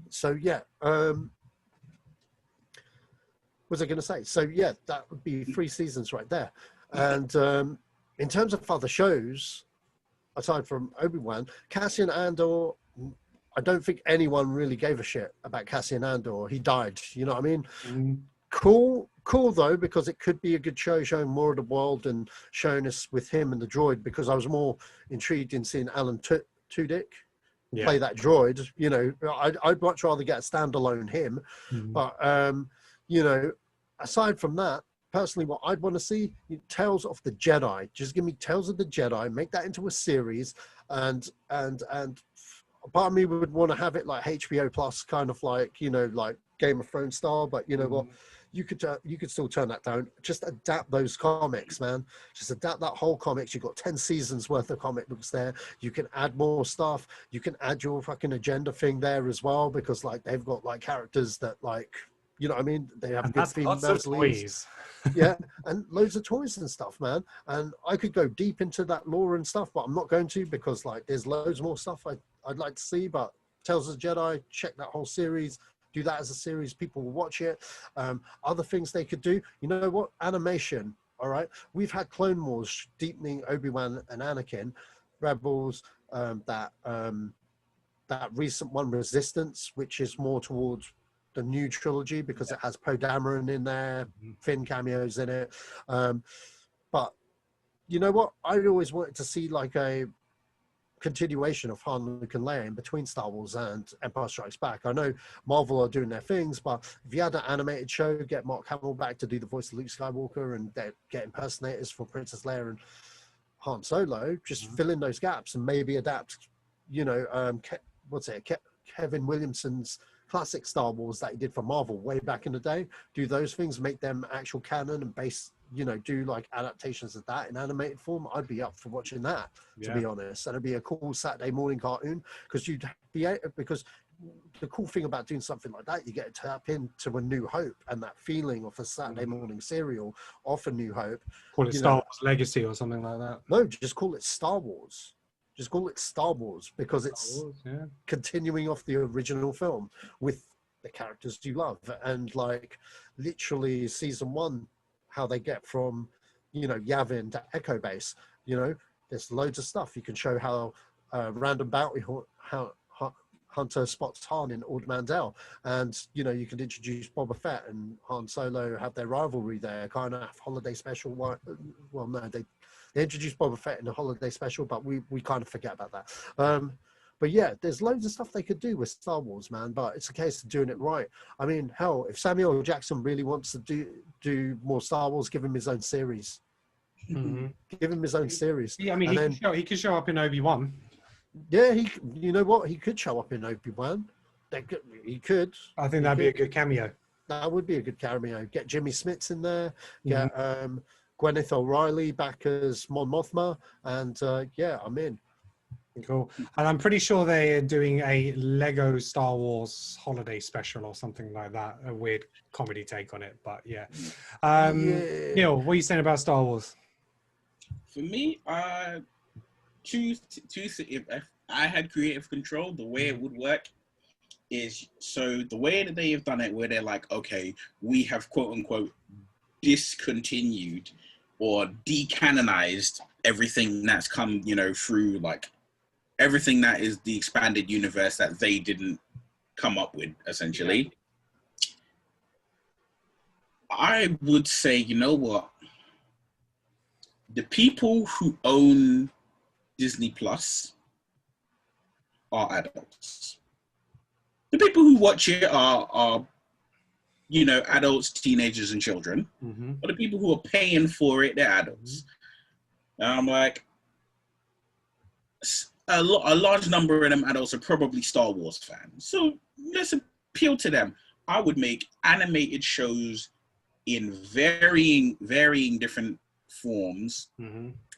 So yeah. What was I going to say? So yeah, that would be 3 seasons right there. And in terms of other shows, aside from Obi-Wan, Cassian Andor, I don't think anyone really gave a shit about Cassian Andor. He died, you know what I mean? Cool though, because it could be a good show showing more of the world and showing us with him and the droid, because I was more intrigued in seeing Alan Tudyk play that droid. You know, I'd much rather get a standalone him. But you know, aside from that, personally, what I'd want to see, Tales of the Jedi. Just give me Tales of the Jedi, make that into a series, and part of me would want to have it like HBO Plus, kind of like, you know, like Game of Thrones style. But you know what? You could still turn that down. Just adapt those comics, man. Just adapt that whole comics. You've got 10 seasons worth of comic books there. You can add more stuff. You can add your fucking agenda thing there as well, because like they've got like characters that like, you know what I mean? They have good females leads. Yeah, and loads of toys and stuff, man. And I could go deep into that lore and stuff, but I'm not going to, because like there's loads more stuff I'd like to see. But Tales of the Jedi, check that whole series. Do that as a series, people will watch it. Other things they could do, you know what? Animation, all right? We've had Clone Wars deepening Obi-Wan and Anakin, Rebels, that recent one, Resistance, which is more towards the new trilogy because it has Poe Dameron in there, Finn cameos in it. But you know what? I always wanted to see like a continuation of Han, Luke, and Leia in between Star Wars and Empire Strikes Back. I know Marvel are doing their things, but if you had an animated show, get Mark Hamill back to do the voice of Luke Skywalker and get impersonators for Princess Leia and Han Solo, just fill in those gaps and maybe adapt, you know, Kevin Williamson's classic Star Wars that he did for Marvel way back in the day. Do those things, make them actual canon and base, you know, do like adaptations of that in animated form. I'd be up for watching that, to be honest. That'd be a cool Saturday morning cartoon, because because the cool thing about doing something like that, you get to tap into A New Hope and that feeling of a Saturday morning serial of A New Hope. Call it Star Wars Legacy or something like that. No, just call it Star Wars. Just call it Star Wars, because it's continuing off the original film with the characters you love. And like literally season 1, how they get from, you know, Yavin to Echo Base, you know, there's loads of stuff. You can show how random bounty Hunter spots Han in Ord Mantell, and you know, you can introduce Boba Fett and Han Solo, have their rivalry there, kind of holiday special. Well, no, they introduced Boba Fett in the holiday special, but we kind of forget about that. But yeah, there's loads of stuff they could do with Star Wars, man. But it's a case of doing it right. I mean, hell, if Samuel L. Jackson really wants to do more Star Wars, give him his own series. Give him his own series. Yeah, I mean, he could show up in Obi-Wan. Yeah, you know what? He could show up in Obi-Wan. He could. I think that'd be a good cameo. That would be a good cameo. Get Jimmy Smits in there. Get Gwyneth O'Reilly back as Mon Mothma, and yeah, I'm in. Cool. And I'm pretty sure they're doing a Lego Star Wars holiday special or something like that. A weird comedy take on it, but yeah. Neil, what are you saying about Star Wars? For me, if I had creative control, the way it would work is, so the way that they have done it, where they're like, okay, we have quote unquote discontinued or decanonized everything that's come, you know, through like everything that is the expanded universe that they didn't come up with, essentially. I would say, you know what? The people who own Disney Plus are adults. The people who watch it are you know, adults, teenagers, and children. But the people who are paying for it, they're adults. And I'm like, a large number of them adults are probably Star Wars fans. So let's appeal to them. I would make animated shows in varying different forms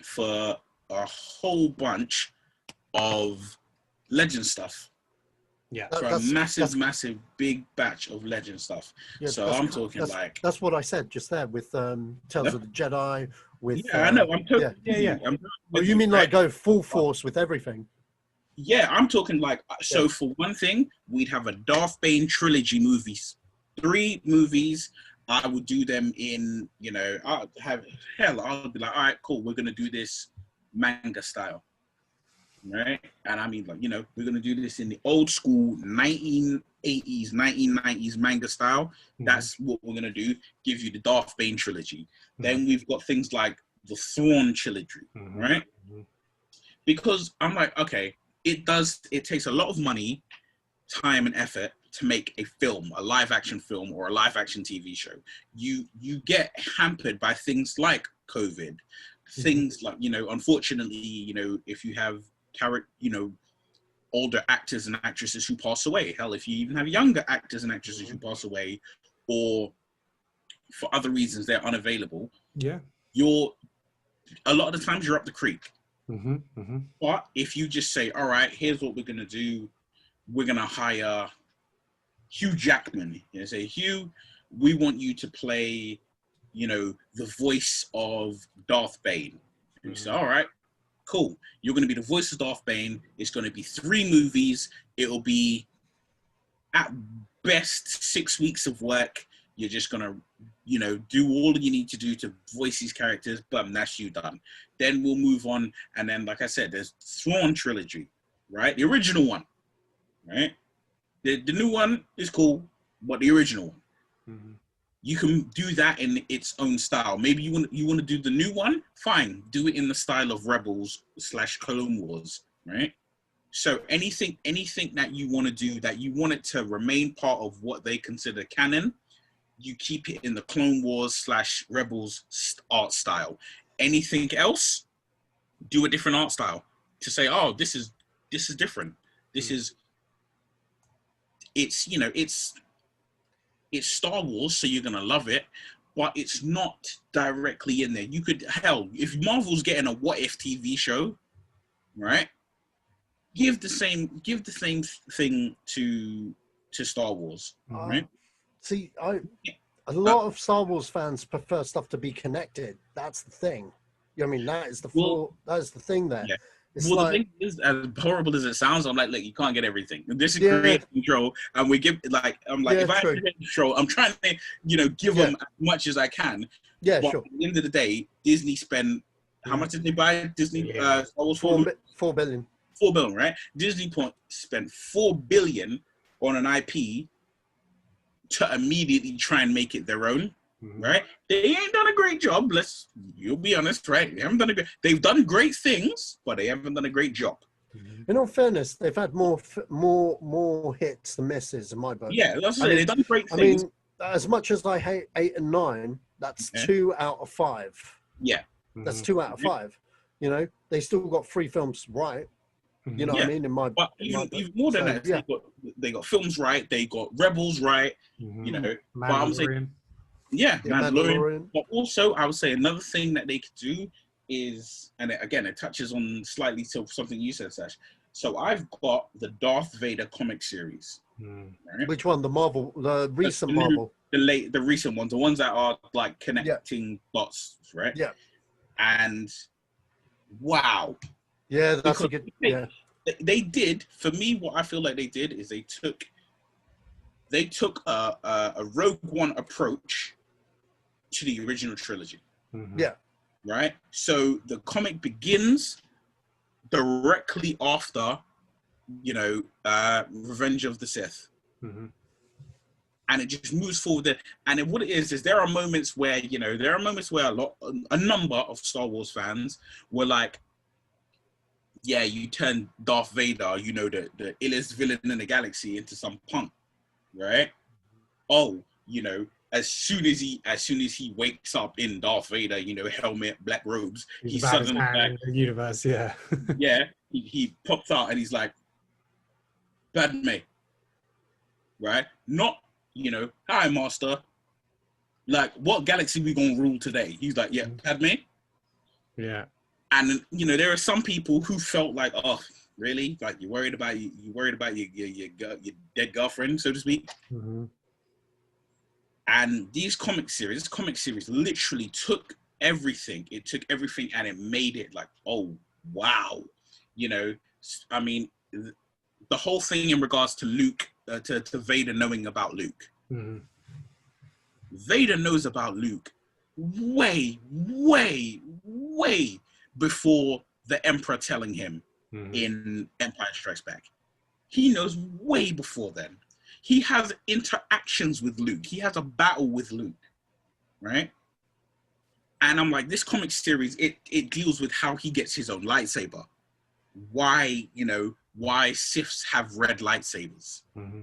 for a whole bunch of Legend stuff. Yeah, for a massive big batch of Legend stuff. Yeah, so I'm talking like that's what I said just there with Tales of the Jedi. With I know. I'm talking. Oh, you mean like go full force with everything? Yeah, I'm talking like so. For one thing, we'd have a Darth Bane trilogy movies, 3 movies. I would do them in, you know, I'll be like, all right, cool. We're gonna do this manga style. Right, and I mean, like, you know, we're gonna do this in the old school 1990s manga style. That's what we're gonna do. Give you the Darth Bane trilogy. Then we've got things like the Thrawn trilogy, right? Because I'm like, okay, it takes a lot of money, time, and effort to make a film, a live action film or a live action TV show. You get hampered by things like COVID, things like, unfortunately, if you have older actors and actresses who pass away, hell, if you even have younger actors and actresses who pass away, or for other reasons they're unavailable, a lot of the times you're up the creek. But if you just say, all right, here's what we're gonna do, we're gonna hire Hugh Jackman. Say, Hugh, we want you to play, the voice of Darth Bane. And you say, all right, cool. You're going to be the voice of Darth Bane. It's going to be 3 movies. It'll be at best 6 weeks of work. You're just going to, do all you need to do to voice these characters. Boom, that's you done. Then we'll move on. And then, like I said, there's Thrawn trilogy, right? The original one, right? The new one is cool, but the original one, you can do that in its own style. Maybe you want to do the new one, fine, do it in the style of Rebels / Clone Wars, right? So anything that you want to do, that you want it to remain part of what they consider canon, you keep it in the Clone Wars / Rebels art style. Anything else, do a different art style to say, oh, this is different. This is. It's Star Wars, so you're gonna love it, but it's not directly in there. You could, hell, if Marvel's getting a What If TV show, right? Give the same thing to Star Wars, right? See, a lot of Star Wars fans prefer stuff to be connected. That's the thing. I mean, that is the thing there. Yeah. It's well, like, the thing is, as horrible as it sounds, I'm like, look, you can't get everything. This is creative control, and we give if I have creative control, I'm trying to, give them as much as I can. Yeah, but at the end of the day, Disney spent how much did they buy Disney? Star Wars $4 billion. $4 billion, right? Disney spent $4 billion on an IP to immediately try and make it their own. Right? They ain't done a great job. You'll be honest, right? They've done great things, but they haven't done a great job. In all fairness, they've had more hits than misses in my book. Yeah, that's what they've done great things. I mean, as much as I hate 8 and 9, that's 2 out of 5. Yeah, that's 2 out of 5. They still got 3 films right. You know what I mean? But even more than that, they got films right. They got Rebels right. But I'm saying. Yeah, Mandalorian. But also, I would say another thing that they could do is, and it touches on slightly to something you said, Sash. So I've got the Darth Vader comic series. Right? Which one? The recent Marvel? The recent ones, the ones that are like connecting dots, right? Yeah. And wow. Yeah, that's a good. They did, for me, what I feel like they did is they took a Rogue One approach to the original trilogy. Yeah. Right? So the comic begins directly after, Revenge of the Sith. And it just moves forward there. And what it is there are moments where, a number of Star Wars fans were like, yeah, you turn Darth Vader, the illest villain in the galaxy, into some punk. Right? Oh, as soon as he wakes up in Darth Vader, helmet, black robes, he's suddenly back in the universe. Yeah. Yeah. He pops out and he's like, Padme. Right? Not, hi, master. Like, what galaxy we gonna rule today? He's like, yeah, Padme. Yeah. And there are some people who felt like, oh, really? Like you're worried about your dead girlfriend, so to speak. And this comic series literally took everything. It took everything and it made it like, oh wow, I mean, the whole thing in regards to Luke, to Vader knowing about Luke. Vader knows about Luke way before the Emperor telling him in Empire Strikes Back. He knows way before then. He has interactions with Luke. He has a battle with Luke, right? And I'm like, this comic series, it deals with how he gets his own lightsaber. Why, why Siths have red lightsabers. Mm-hmm.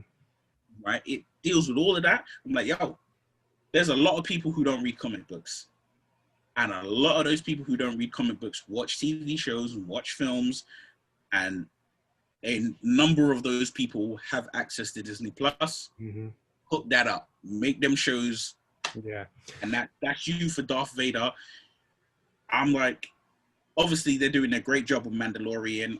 Right? It deals with all of that. I'm like, yo, there's a lot of people who don't read comic books. And a lot of those people who don't read comic books watch TV shows and watch films. And a number of those people have access to Disney Plus. Mm-hmm. Hook that up. Make them shows. Yeah. And that's you for Darth Vader. I'm like, obviously they're doing a great job with Mandalorian.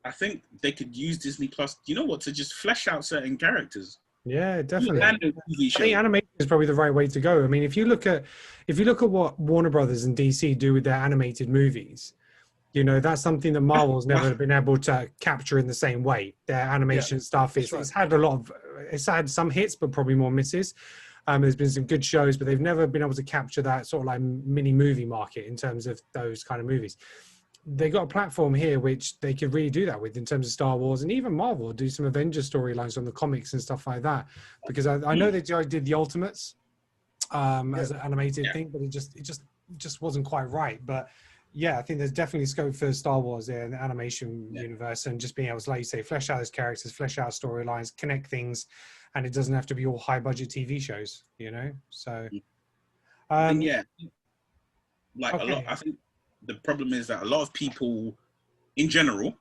I think they could use Disney Plus, you know what, to just flesh out certain characters. Yeah, definitely. TV I show. think animation is probably the right way to go. I mean, if you look at what Warner Brothers and DC do with their animated movies, you know, that's something that Marvel's never been able to capture in the same way. Their animation stuff, it's had some hits, but probably more misses. There's been some good shows, but they've never been able to capture that sort of like mini movie market in terms of those kind of movies. They got a platform here which they could really do that with in terms of Star Wars, and even Marvel do some Avengers storylines on the comics and stuff like that. Because I know they did the Ultimates as an animated thing, but it just wasn't quite right. But yeah, I think there's definitely scope for Star Wars there in the animation universe, and just being able to, like you say, flesh out those characters, flesh out storylines, connect things, and it doesn't have to be all high budget TV shows, you know. So a lot. I think the problem is that a lot of people, in general,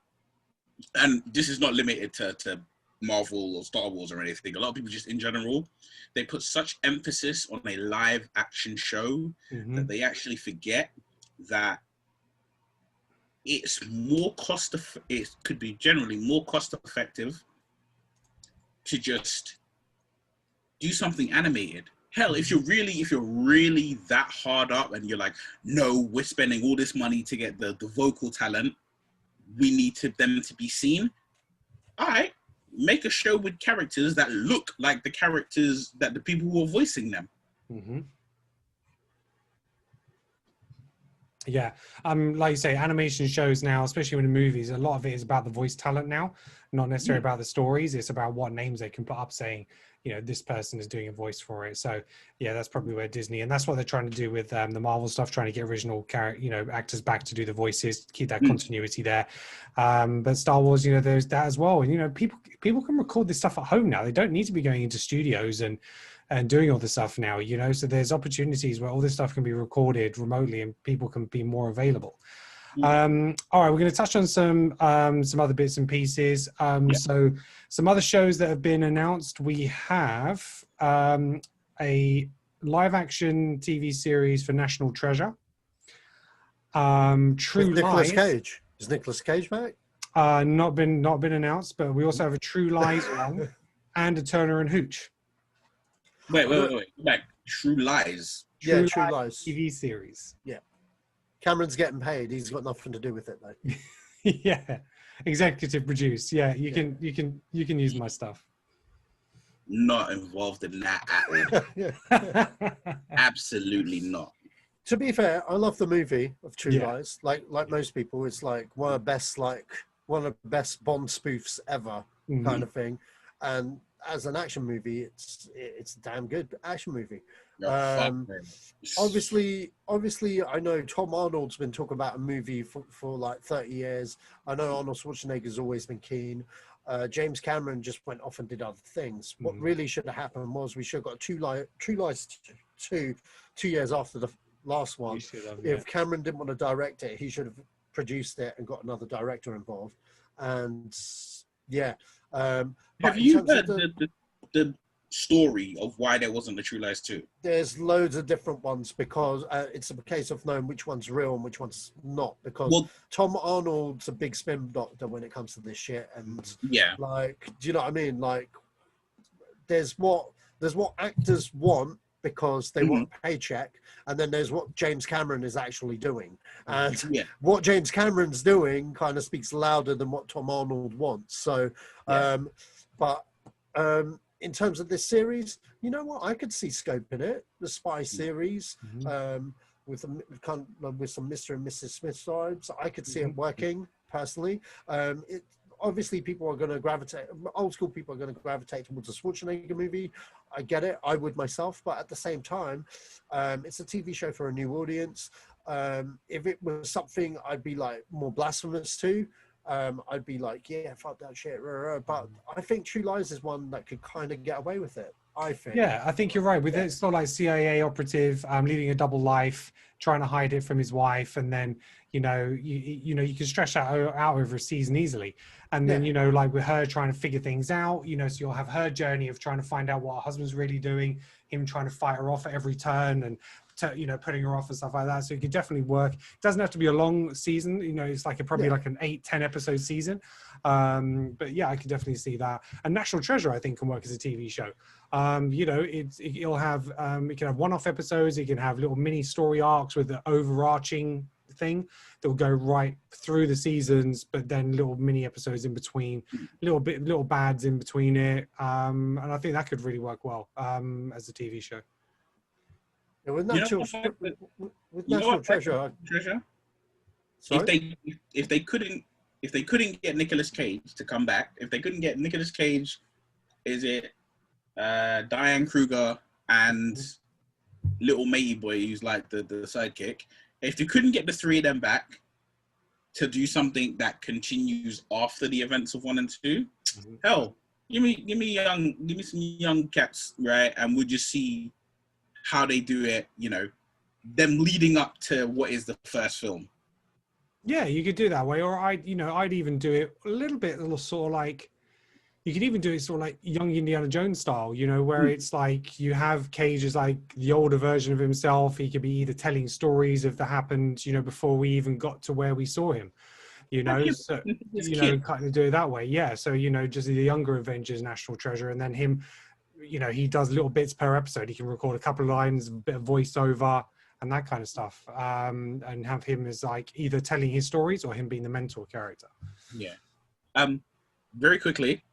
and this is not limited to Marvel or Star Wars or anything. A lot of people just in general, they put such emphasis on a live action show that they actually forget that it could be generally more cost effective to just do something animated. Hell, if you're really that hard up and you're like, no, we're spending all this money to get the vocal talent, we need them to be seen. All right, make a show with characters that look like the characters that the people who are voicing them. Mm-hmm. Yeah, like you say, animation shows now, especially in the movies, a lot of it is about the voice talent now, not necessarily about the stories. It's about what names they can put up saying, you know, this person is doing a voice for it. So yeah, that's probably where Disney, and that's what they're trying to do with the Marvel stuff, trying to get original actors back to do the voices, keep that continuity there. But Star Wars, you know, there's that as well. And you know, people can record this stuff at home now. They don't need to be going into studios and doing all this stuff now, you know. So there's opportunities where all this stuff can be recorded remotely and people can be more available. All right, we're going to touch on some other bits and pieces. So some other shows that have been announced. We have a live action TV series for National Treasure. True Nicolas Lies. Cage. Is Nicolas Cage back? Not been announced, but we also have a True Lies one and a Turner and Hooch. Wait. Like True Lies. True Lies TV series. Yeah. Cameron's getting paid. He's got nothing to do with it though. Yeah. Executive produce. Yeah, you can use my stuff. Not involved in that at all. Absolutely not. To be fair, I love the movie of True Yeah. Lies. Like most people, it's like one of the best Bond spoofs ever, kind of thing. And as an action movie, it's a damn good action movie. Obviously, I know Tom Arnold's been talking about a movie for like 30 years. I know Arnold Schwarzenegger's always been keen. James Cameron just went off and did other things. What really should have happened was we should have got True Lies 2 years after the last one. If Cameron didn't want to direct it, he should have produced it and got another director involved. And yeah. Have you heard the story of why there wasn't a True Lies 2? There's loads of different ones because it's a case of knowing which one's real and which one's not. Because Tom Arnold's a big spin doctor when it comes to this shit, and like, do you know what I mean? Like, there's what actors want because they want a paycheck, and then there's what James Cameron is actually doing, and what James Cameron's doing kind of speaks louder than what Tom Arnold wants. So, in terms of this series, you know what? I could see scope in it. The spy series with some Mr. and Mrs. Smith vibes. I could see it working personally. Obviously, people are going to gravitate. Old school people are going to gravitate towards a Schwarzenegger movie. I get it. I would myself, but at the same time, it's a TV show for a new audience. If it was something I'd be like more blasphemous to, I'd be like, yeah, fuck that shit. But I think True Lies is one that could kind of get away with it. I think. Yeah, I think you're right. With it, it's not like CIA operative leading a double life, trying to hide it from his wife, and then you can stretch that out over a season easily. And then like with her trying to figure things out, so you'll have her journey of trying to find out what her husband's really doing, him trying to fight her off at every turn, and putting her off and stuff like that. So it could definitely work. It doesn't have to be a long season. It's like probably like an 8-10 episode season. But yeah, I can definitely see that. And National Treasure, I think, can work as a TV show. It'll have it can have one-off episodes. It can have little mini story arcs with the overarching thing that will go right through the seasons, but then little mini episodes in between, little bads in between it. And I think that could really work well as a TV show. Yeah, with National Treasure. Sorry? If they couldn't get Nicolas Cage to come back, if they couldn't get Nicolas Cage, is it Diane Kruger and little matey boy who's like the sidekick? If you couldn't get the three of them back to do something that continues after the events of 1 and 2, hell, give me some young cats, right? And we'll just see how they do it, them leading up to what is the first film. Yeah, you could do that way, or I'd even do it a little sort of like, you could even do it sort of like young Indiana Jones style, where it's like you have Cage as like the older version of himself. He could be either telling stories of that happened, before we even got to where we saw him, so, kind of do it that way. Yeah. So, just the younger Avengers, National Treasure, and then him, he does little bits per episode. He can record a couple of lines, a bit of voiceover and that kind of stuff. And have him as like either telling his stories or him being the mentor character. Yeah. Very quickly,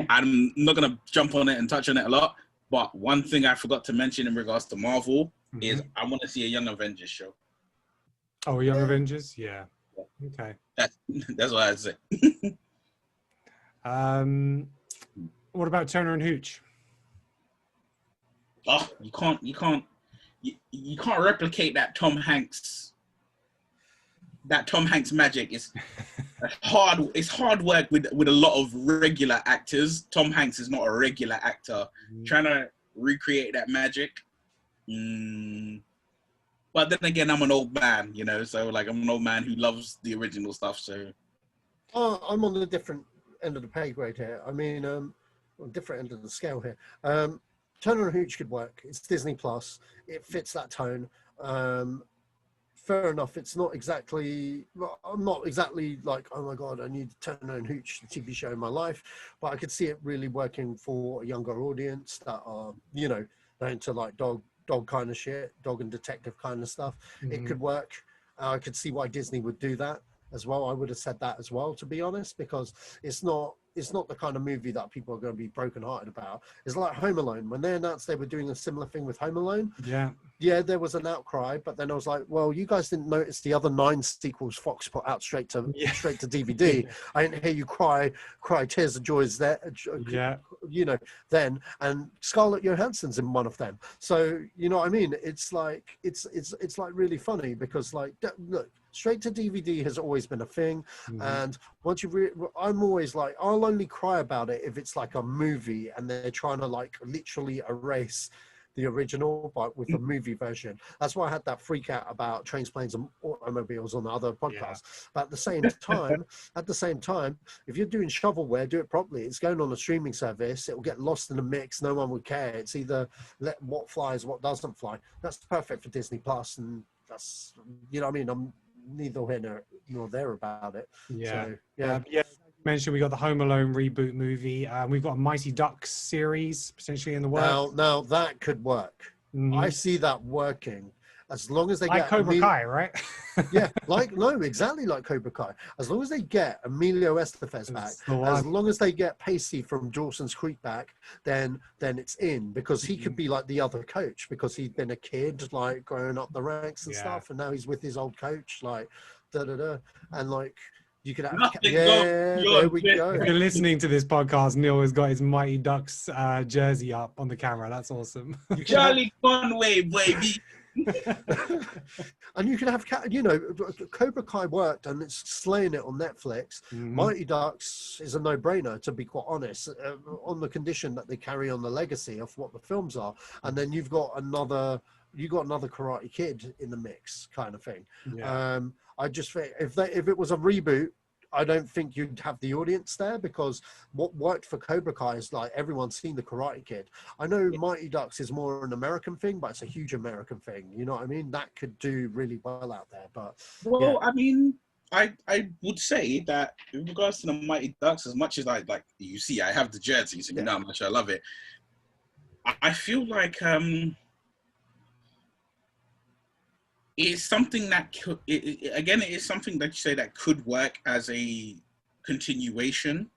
I'm not going to jump on it and touch on it a lot, but one thing I forgot to mention in regards to Marvel is I want to see a Young Avengers show. Oh, Young Avengers? Yeah. Okay. That's what I'd say. What about Turner and Hooch? Oh, you can't replicate that Tom Hanks magic. It's hard work with a lot of regular actors. Tom Hanks is not a regular actor. Trying to recreate that magic. But then again, I'm an old man, so like I'm an old man who loves the original stuff. So I'm on the different end of the pay grade here. I mean, on different end of the scale here. Turner and Hooch could work. It's Disney Plus. It fits that tone. Fair enough. It's not exactly. I'm not exactly like, oh my god, I need Turner and Hooch, the TV show in my life. But I could see it really working for a younger audience that are, they're into like dog kind of shit, dog and detective kind of stuff. It could work. I could see why Disney would do that as well. I would have said that as well, to be honest, because it's not the kind of movie that people are going to be brokenhearted about. It's like Home Alone. When they announced they were doing a similar thing with Home Alone, yeah, there was an outcry, but then I was like, well, you guys didn't notice the other 9 sequels Fox put out straight to DVD. I didn't hear you cry tears of joy there, then, and Scarlett Johansson's in one of them. So, you know what I mean? It's like, it's like really funny because like, look, straight to DVD has always been a thing. And once I'm always like, I'll only cry about it if it's like a movie and they're trying to like literally erase the original, but with the movie version. That's why I had that freak out about Trains, Planes and Automobiles on the other podcast. But at the same time, if you're doing shovelware, do it properly. It's going on a streaming service. It will get lost in the mix. No one would care. It's either what flies, what doesn't fly. That's perfect for Disney Plus, and that's, you know what I mean? I'm neither here nor there about it. So, mentioned we got the Home Alone reboot movie. We've got a Mighty Ducks series potentially in the works. Now that could work. I see that working as long as they like get Cobra Kai, right? Exactly like Cobra Kai. As long as they get Emilio Estevez back, as long as they get Pacey from Dawson's Creek back, then it's in, because he could be like the other coach, because he'd been a kid like growing up the ranks and stuff, and now he's with his old coach, like and like You could have, Nothing yeah, goes there beyond we fit. go. If you're listening to this podcast, Neil has got his Mighty Ducks jersey up on the camera. That's awesome. You could Charlie Conway, baby. and you can have, you know, Cobra Kai worked and it's slaying it on Netflix. Mhm. Mighty Ducks is a no-brainer, to be quite honest, on the condition that they carry on the legacy of what the films are. And then you've got another Karate Kid in the mix, kind of thing. Yeah. I just think if it was a reboot, I don't think you'd have the audience there, because what worked for Cobra Kai is like everyone's seen the Karate Kid. I know Mighty Ducks is more an American thing, but it's a huge American thing. You know what I mean? That could do really well out there. But Well, I mean, I would say that in regards to the Mighty Ducks, as much as I like, you see, I have the jersey, so you know how much I love it. I feel like it's something that could, again, it is something that you say that could work as a continuation,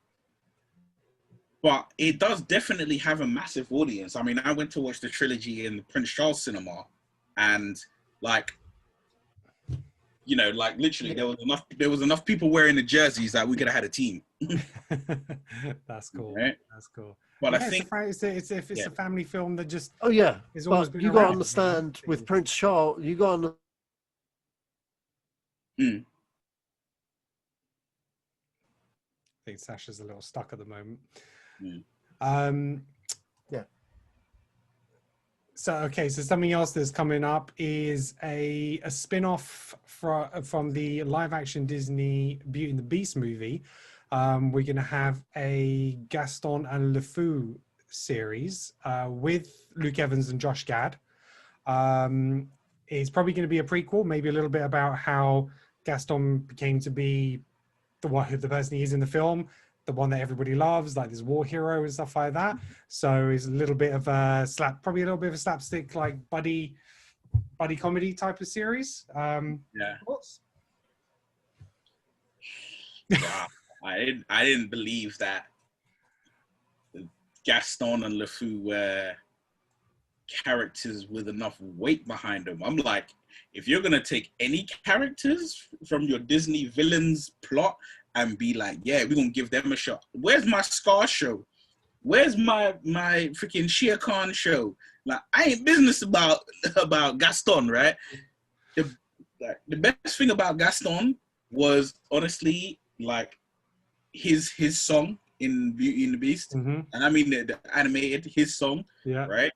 but it does definitely have a massive audience. I mean, I went to watch the trilogy in the Prince Charles Cinema, and like, you know, like literally there was enough people wearing the jerseys that we could have had a team. That's cool. Right? That's cool. But Yeah, I think it's a family film that just oh yeah, It's always but been you got to around, understand you know? with Prince Charles, you got to. Mm. I think Sasha's a little stuck at the moment. Mm. Yeah. So okay, so something else that's coming up is a spin-off from the live-action Disney Beauty and the Beast movie. We're going to have a Gaston and LeFou series with Luke Evans and Josh Gad. It's probably going to be a prequel, maybe a little bit about how Gaston became to be the person he is in the film, the one that everybody loves, like this war hero and stuff like that. So it's a little bit of a probably a little bit of a slapstick, like buddy comedy type of series. Yeah. Thoughts? Wow. I didn't believe that Gaston and LeFou were characters with enough weight behind them. I'm like, if you're gonna take any characters from your Disney villains plot and be like, yeah, we're gonna give them a shot. Where's my Scar show? Where's my freaking Shere Khan show? Like, I ain't business about Gaston, right? The best thing about Gaston was honestly like his song in Beauty and the Beast, Mm-hmm. and I mean the animated his song, Yeah. right?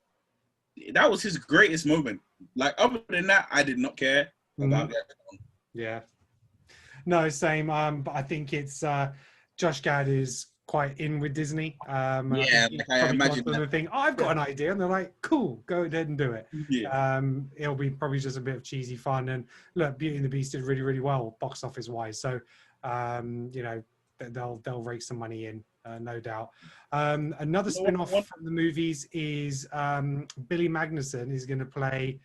That was his greatest moment. Like, other than that, I did not care about Gaston. Yeah. No, same. But I think it's Josh Gad is quite in with Disney. And Yeah, think like, he's I probably imagine gone for that. the thing. I've got an idea, and they're like, "Cool, go ahead and do it." Yeah. It'll be probably just a bit of cheesy fun. And look, Beauty and the Beast did really, really well box office wise. So, you know, they'll rake some money in, no doubt. Another spin-off from the movies is Billy Magnussen is going to play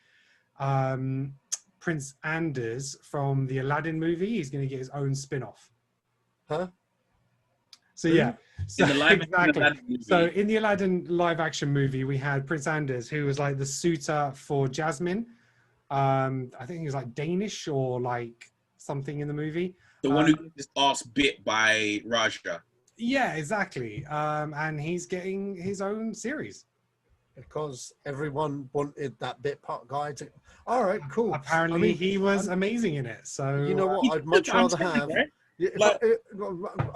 Prince Anders from the Aladdin movie. He's going to get his own spin-off. Huh? So yeah, so, In the live exactly. Aladdin movie. So in the Aladdin live-action movie, we had Prince Anders, who was like the suitor for Jasmine. I think he was like Danish or like something in the movie. The one who got his ass bit by Raja. Yeah, exactly. And he's getting his own series. Because everyone wanted that bit part guy to. All right, cool. Apparently, I mean, he was amazing in it. So You know what? I'd much rather have. Yeah,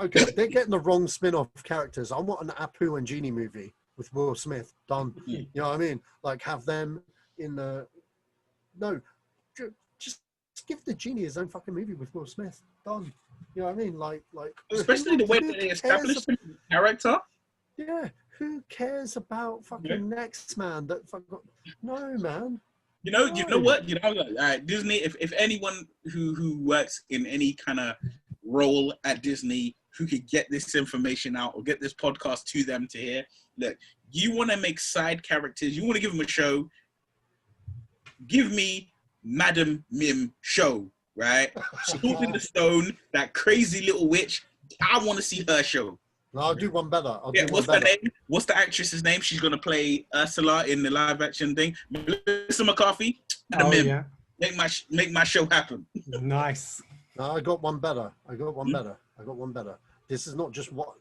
okay, they're getting the wrong spin-off characters. I want an Apu and Genie movie with Will Smith done. You know what I mean? Like, have them in the. No, just give the Genie his own fucking movie with Will Smith done. You know what I mean? Like. Especially the way who that they cares established him as a character. Yeah, who cares about fucking Next Man? That fucking no, man. You know what? Disney. If anyone who works in any kind of role at Disney who could get this information out or get this podcast to them to hear, look, you want to make side characters, you want to give them a show. Give me Madam Mim show, right? Salt in the Stone, that crazy little witch. I want to see her show. No, I'll do one better. What's her name? What's the actress's name? She's gonna play Ursula in the live action thing. Melissa McCarthy. Oh, yeah. Make my show happen. Nice. No, I got one better. I got one better. This is not just what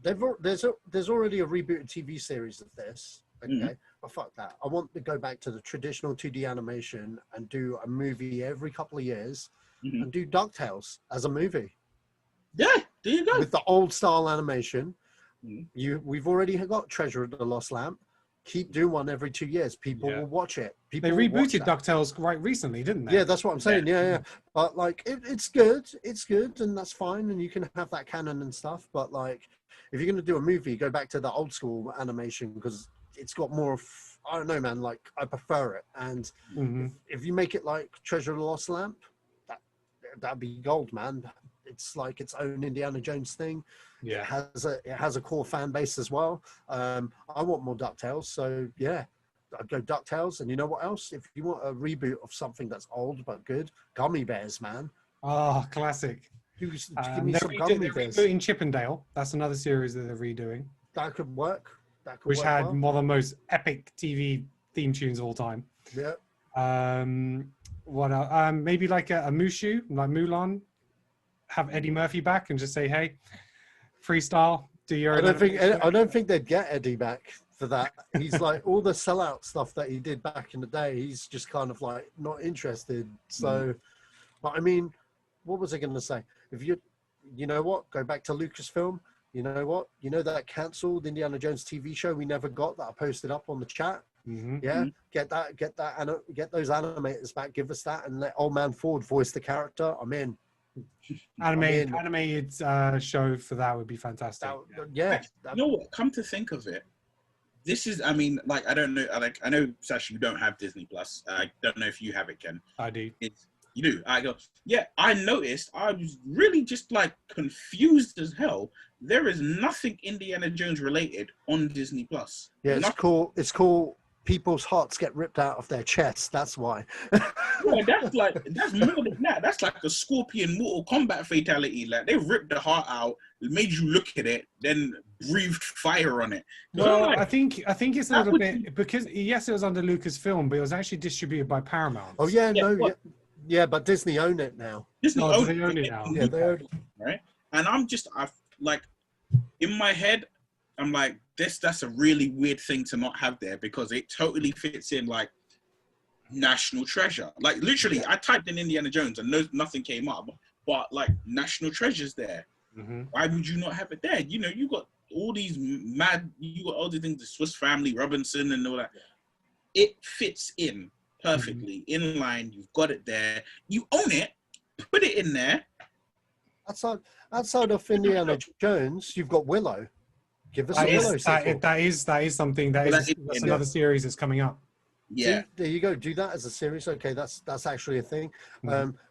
there's already a rebooted TV series of this. Okay, but fuck that. I want to go back to the traditional 2D animation and do a movie every couple of years and do DuckTales as a movie. Yeah, there you go. With the old style animation. We've already got Treasure of the Lost Lamp. Keep doing one every 2 years. People will watch it. People They will watch rebooted that. DuckTales right recently, didn't they? Yeah, that's what I'm saying. Yeah. But like, it's good. It's good, and that's fine. And you can have that canon and stuff. But like, if you're gonna do a movie, go back to the old school animation because it's got more of, I don't know, man. Like, I prefer it. And if you make it like Treasure of the Lost Lamp, that'd be gold, man. It's like its own Indiana Jones thing. Yeah. It has a core fan base as well. I want more DuckTales, so yeah, I'd go DuckTales. And you know what else? If you want a reboot of something that's old but good, Gummy Bears, man. Oh, classic. Give me They're some Gummy they're Bears. rebooting Chippendale. That's another series that they're redoing, That could work. That could which work had well. one of the most epic TV theme tunes of all time. Yeah. What else? Maybe like a Mushu, like Mulan. Have Eddie Murphy back and just say, "Hey, freestyle, do your." I don't think they'd get Eddie back for that. He's like all the sellout stuff that he did back in the day. He's just kind of like not interested. So, but I mean, what was I going to say? If you know what, go back to Lucasfilm. You know what? You know that cancelled Indiana Jones TV show we never got that I posted up on the chat. Yeah, get those animators back. Give us that and let Old Man Ford voice the character. I'm in. Animated show for that would be fantastic. Yeah. You know what? Come to think of it, this is. I mean, like I don't know. Like I know, Sash, you don't have Disney Plus. I don't know if you have it, Ken. I do. You do. I go. Yeah, I noticed. I was really just like confused as hell. There is nothing Indiana Jones related on Disney Plus. Yeah, it's Nothing. cool. It's cool. People's hearts get ripped out of their chests. That's why. Yeah, that's more than that. That's like a Scorpion Mortal Kombat fatality. Like they ripped the heart out, made you look at it, then breathed fire on it. Well, like, I think it's a little bit because yes, it was under Lucasfilm, but it was actually distributed by Paramount. Oh yeah, yeah, but Disney own it now. Disney Oh, owns they own it now. Yeah, they own it. Right? And I've like in my head, I'm like, that's a really weird thing to not have there because it totally fits in like National Treasure. Like literally, I typed in Indiana Jones and nothing came up, but like National Treasure's there. Why would you not have it there? You know, you got all these you got all the things, the Swiss Family Robinson and all that. It fits in perfectly in line. You've got it there. You own it. Put it in there. Outside of Indiana Jones, you've got Willow. Give us a Willow sequel. That is something that's another series that's coming up. Yeah. See, there you go. Do that as a series. Okay, that's actually a thing.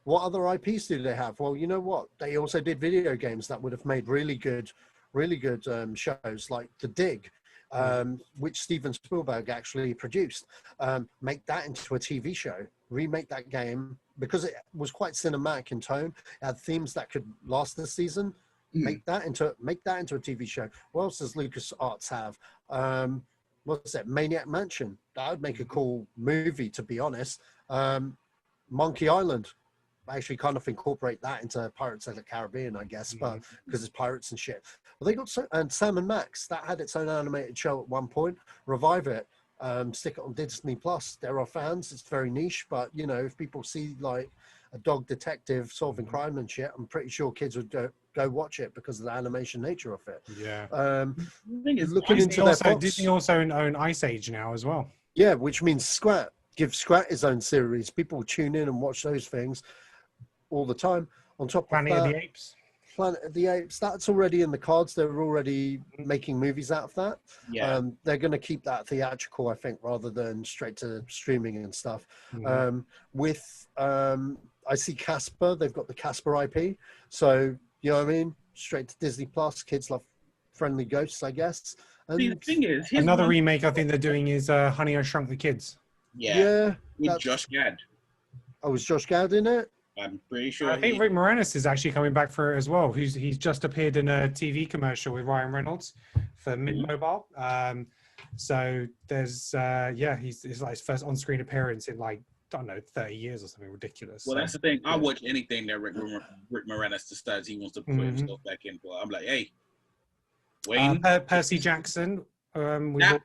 What other IPs do they have? Well, you know what? They also did video games that would have made really good shows like The Dig, which Steven Spielberg actually produced. Make that into a TV show. Remake that game because it was quite cinematic in tone. It had themes that could last the season. Make that into a TV show. What else does LucasArts have? What's that? Maniac Mansion. That would make a cool movie, to be honest. Monkey Island. I actually kind of incorporate that into Pirates of the Caribbean, I guess, but because it's pirates and shit. Well, they got and Sam and Max. That had its own animated show at one point. Revive it. Stick it on Disney Plus. There are fans. It's very niche, but you know, if people see like a dog detective solving crime and shit, I'm pretty sure kids would go watch it because of the animation nature of it. Yeah. The thing is, Looking into their box. Disney also own Ice Age now as well. Yeah, which means Scrat. Give Scrat his own series. People tune in and watch those things all the time. On top Planet of of that, the Apes. Planet of the Apes, that's already in the cards. They're already making movies out of that. Yeah. They're going to keep that theatrical, I think, rather than straight to streaming and stuff. I see Casper. They've got the Casper IP. So, you know what I mean? Straight to Disney Plus. Kids love friendly ghosts, I guess. And See, the thing is, another remake I think they're doing is Honey, I Shrunk the Kids. with that's- Josh Gad. Oh, was Josh Gad in it? I'm pretty sure. I think Rick Moranis is actually coming back for it as well. He's just appeared in a TV commercial with Ryan Reynolds for Mint Mobile. So there's it's like his first on-screen appearance in like don't know, 30 years or something ridiculous. Well, So, that's the thing. I watch anything that Rick Moranis decides he wants to put Mhm. himself back in for. I'm like, hey, Wayne. Percy Jackson. We that,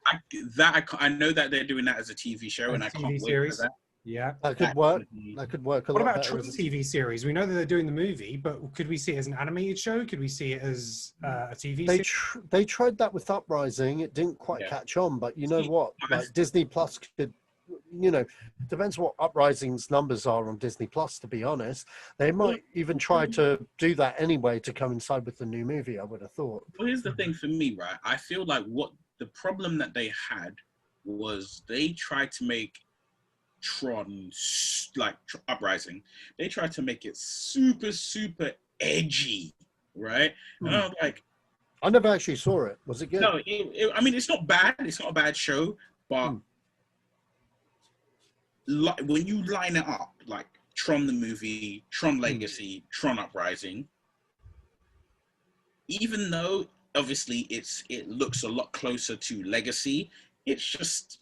bought I know that they're doing that as a TV show, and I can't wait series. for that. Yeah. That could work. That could work a What lot about better. Tron TV series? We know that they're doing the movie, but could we see it as an animated show? Could we see it as a TV They series? they tried that with Uprising. It didn't quite Yeah. catch on, but you know See, what? I- Like Disney Plus could, you know, depends what Uprising's numbers are on Disney Plus. To be honest, they might even try to do that anyway to coincide with the new movie. I would have thought. Well, here's the thing for me, right? I feel like what the problem that they had was they tried to make Tron, like Uprising, they tried to make it super, super edgy, right? And I was like, I never actually saw it. Was it good? no, I mean, it's not bad. It's not a bad show, but when you line it up, like Tron the movie, Tron Legacy, Tron Uprising, even though obviously it looks a lot closer to Legacy, it's just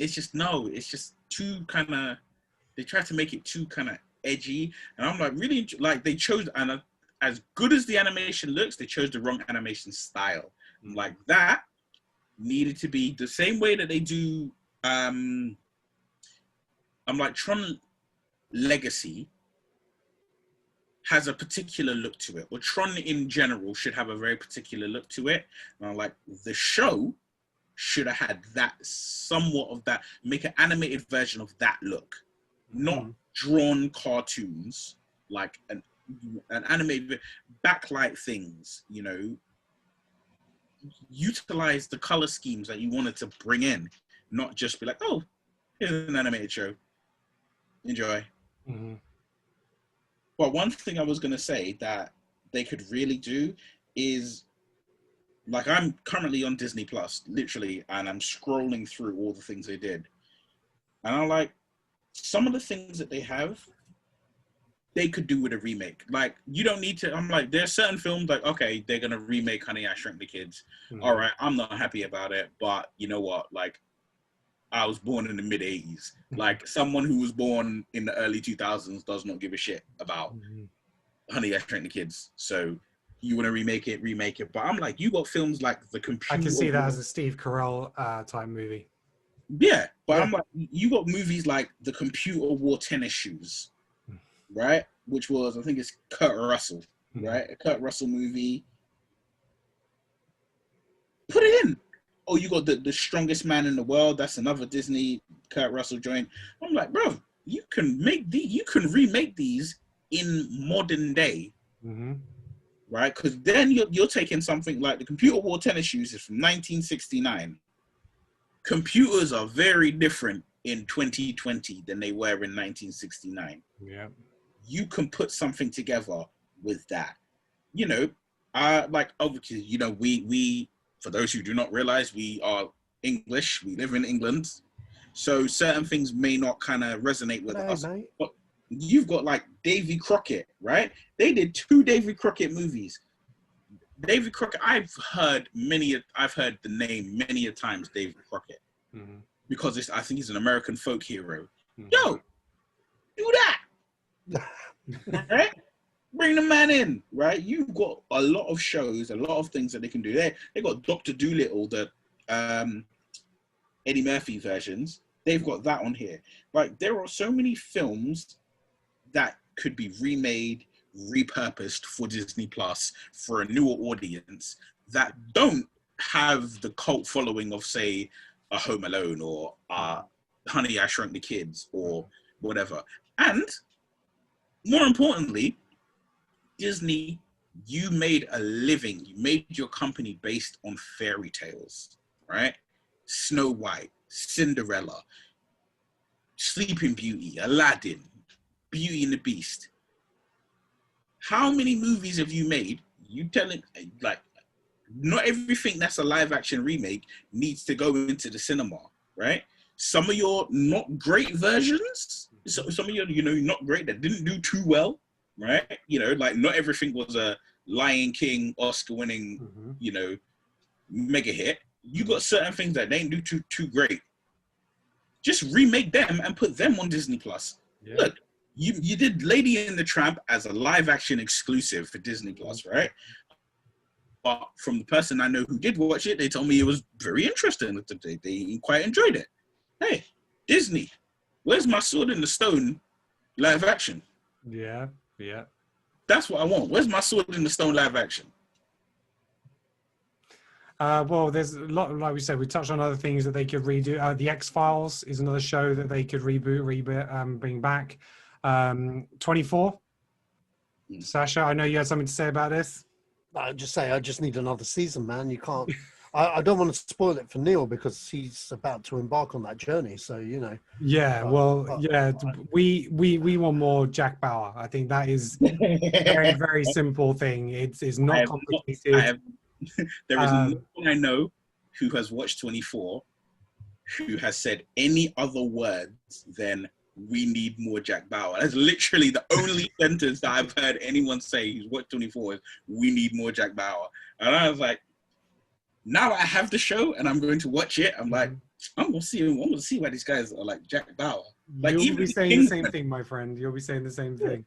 it's just too kind of, they tried to make it too kind of edgy, and I'm like, really, like they chose, and as good as the animation looks, they chose the wrong animation style. Like that needed to be the same way that they do I'm like, Tron Legacy has a particular look to it, or Tron in general should have a very particular look to it. And I'm like, the show should have had that, somewhat of that, make an animated version of that look, not drawn cartoons, like an animated backlight things, you know, utilize the color schemes that you wanted to bring in, not just be like, oh, here's an animated show, enjoy. Well, one thing I was going to say that they could really do is, like, I'm currently on Disney Plus, literally, and I'm scrolling through all the things they did. And I'm like, some of the things that they have, they could do with a remake. Like, you don't need to, I'm like, there's certain films, like, okay, they're going to remake Honey, I Shrunk the Kids. All right, I'm not happy about it, but you know what? Like, I was born in the mid 80s. Like, someone who was born in the early 2000s does not give a shit about Honey, I Shrunk the Kids. So you want to remake it. But I'm like, you got films like The Computer. I can see that as a Steve Carell type movie. Yeah, but I'm like, you got movies like The Computer Wore Tennis Shoes, right? Which was, I think it's Kurt Russell, right? A Kurt Russell movie. Put it in. Oh, you got the Strongest Man in the World. That's another Disney Kurt Russell joint. I'm like, bro, you can remake these in modern day, right? Because then you're taking something like The Computer Wore Tennis Shoes is from 1969. Computers are very different in 2020 than they were in 1969. Yeah, you can put something together with that. You know, like, obviously, you know, we for those who do not realize, we are English. We live in England. So certain things may not kind of resonate with us. Mate. But you've got like Davy Crockett, right? They did 2 Davy Crockett movies. Davy Crockett, I've heard the name many a times, Davy Crockett, because I think he's an American folk hero. Yo, do that. Right? Bring the man in, right? You've got a lot of shows, a lot of things that they can do. They got Dr. Dolittle, the Eddie Murphy versions. They've got that on here. Like, there are so many films that could be remade, repurposed for Disney Plus for a newer audience that don't have the cult following of, say, a Home Alone or Honey, I Shrunk the Kids or whatever. And more importantly, Disney, you made a living. You made your company based on fairy tales, right? Snow White, Cinderella, Sleeping Beauty, Aladdin, Beauty and the Beast. How many movies have you made? You telling, like, not everything that's a live action remake needs to go into the cinema, right? Some of your not great versions, some of your, you know, not great, that didn't do too well, right? You know, like, not everything was a Lion King Oscar winning, you know, mega hit. You got certain things that didn't do too great. just remake them and put them on Disney Plus. Yeah. Look, you did Lady and the Tramp as a live action exclusive for Disney Plus, right? But from the person I know who did watch it, they told me it was very interesting. They quite enjoyed it. Hey, Disney, where's my Sword in the Stone live action? Yeah. That's what I want. Where's my Sword in the Stone live action? Well, there's a lot, like we said, we touched on other things that they could redo. The X-Files is another show that they could reboot, bring back. 24. Sasha, I know you had something to say about this. I just need another season, man. You can't. I don't want to spoil it for Neil because he's about to embark on that journey. So Yeah, we want more Jack Bauer. I think that is a very, very simple thing. It's not complicated. There is no one I know who has watched 24 who has said any other words than "we need more Jack Bauer." That's literally the only sentence that I've heard anyone say who's watched 24 is "we need more Jack Bauer." And I was like, now I have the show and I'm going to watch it. I'm like, I'm gonna see why these guys are like Jack Bauer. Like, You'll even be saying the same thing, my friend. You'll be saying the same thing.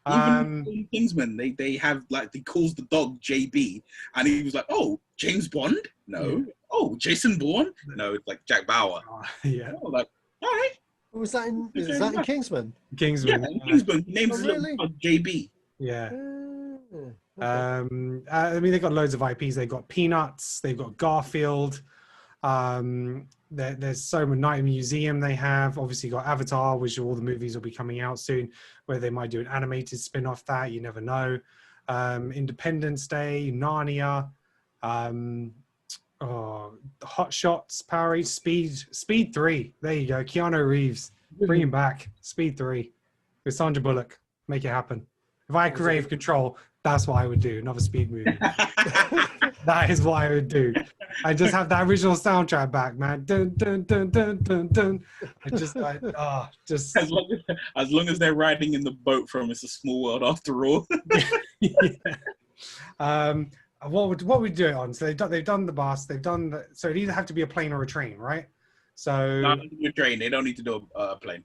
Even in Kingsman, they have like, he calls the dog JB, and he was like, "Oh, James Bond? No. Yeah. Oh, Jason Bourne? No." It's like Jack Bauer. Yeah. Oh, like, all right. Was that in? Is that in Kingsman? Kingsman. Yeah, in Kingsman. He names his really? little dog JB. Yeah. Okay. I mean, they've got loads of IPs. They've got Peanuts. They've got Garfield. There's so much. Night Museum they have. Obviously got Avatar, which all the movies will be coming out soon, where they might do an animated spin-off that. You never know. Independence Day, Narnia, Hot Shots, Power Rangers, Speed 3. There you go. Keanu Reeves. Bring him back. Speed 3. With Sandra Bullock. Make it happen. If I had creative control, that's what I would do. Another Speed movie. That is what I would do. I just have that original soundtrack back, man. Dun dun dun dun dun dun. Just. As long as they're riding in the boat from It's a Small World After All. Yeah. What would we do it on? So they've done the bus. They've done so it either have to be a plane or a train, right? So Not a train. They don't need to do a plane.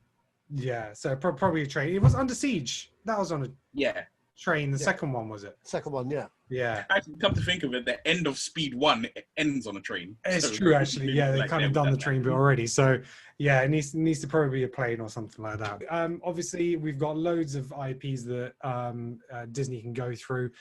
yeah. So probably a train. It was Under Siege. That was on a Yeah. train. The second one was it? Second one, yeah. Yeah. Actually, come to think of it, the end of Speed 1 ends on a train. It's So true, actually. Yeah, they've like, kind of done the train bit already. So, yeah, it needs to probably be a plane or something like that. Obviously, we've got loads of IPs that Disney can go through.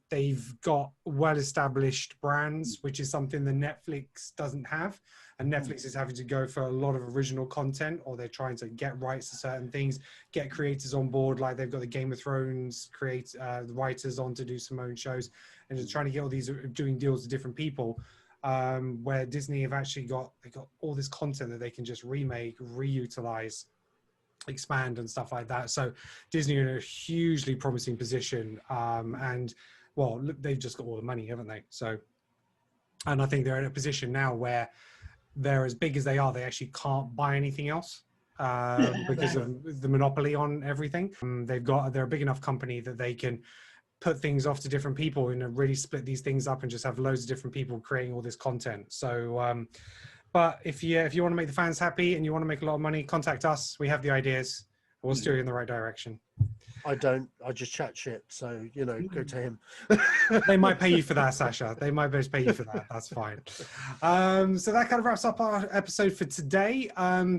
They've got well-established brands, which is something that Netflix doesn't have. And Netflix is having to go for a lot of original content, or they're trying to get rights to certain things, get creators on board. Like they've got the Game of Thrones writers on to do some own shows, and just trying to get all these doing deals with different people. Where Disney have actually got all this content that they can just remake, reutilize, expand, and stuff like that. So Disney are in a hugely promising position, and well, look, they've just got all the money, haven't they? So, and I think they're in a position now where they're as big as they are, they actually can't buy anything else because of the monopoly on everything. They're a big enough company that they can put things off to different people and really split these things up and just have loads of different people creating all this content. So, but if you want to make the fans happy and you want to make a lot of money, contact us. We have the ideas. We'll steer you in the right direction. I don't. I just chat shit. So, go to him. They might pay you for that, Sasha. They might both pay you for that. That's fine. So that kind of wraps up our episode for today.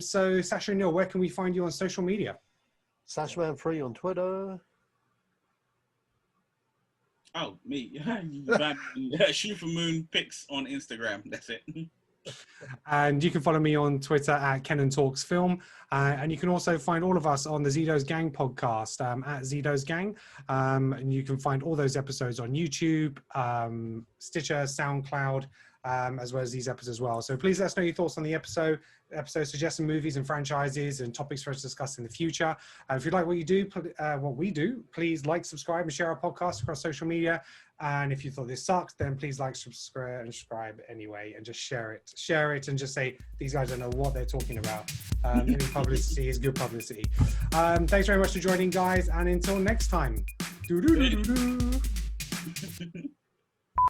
So Sasha and Neil, where can we find you on social media? SashaMan3 on Twitter. Oh, me. Shoot for Moon pics on Instagram. That's it. And you can follow me on Twitter at Kenan Talks Film. And you can also find all of us on the Zido's Gang podcast at Zido's Gang. And you can find all those episodes on YouTube, Stitcher, SoundCloud, as well as these episodes as well. So please let us know your thoughts on the episode, suggest some movies and franchises and topics for us to discuss in the future. If you like what we do, please like, subscribe, and share our podcast across social media. And if you thought this sucked, then please like, subscribe anyway, and just share it and just say, these guys don't know what they're talking about. Any publicity is good publicity. Thanks very much for joining, guys, and until next time. Doo-doo-doo-doo-doo.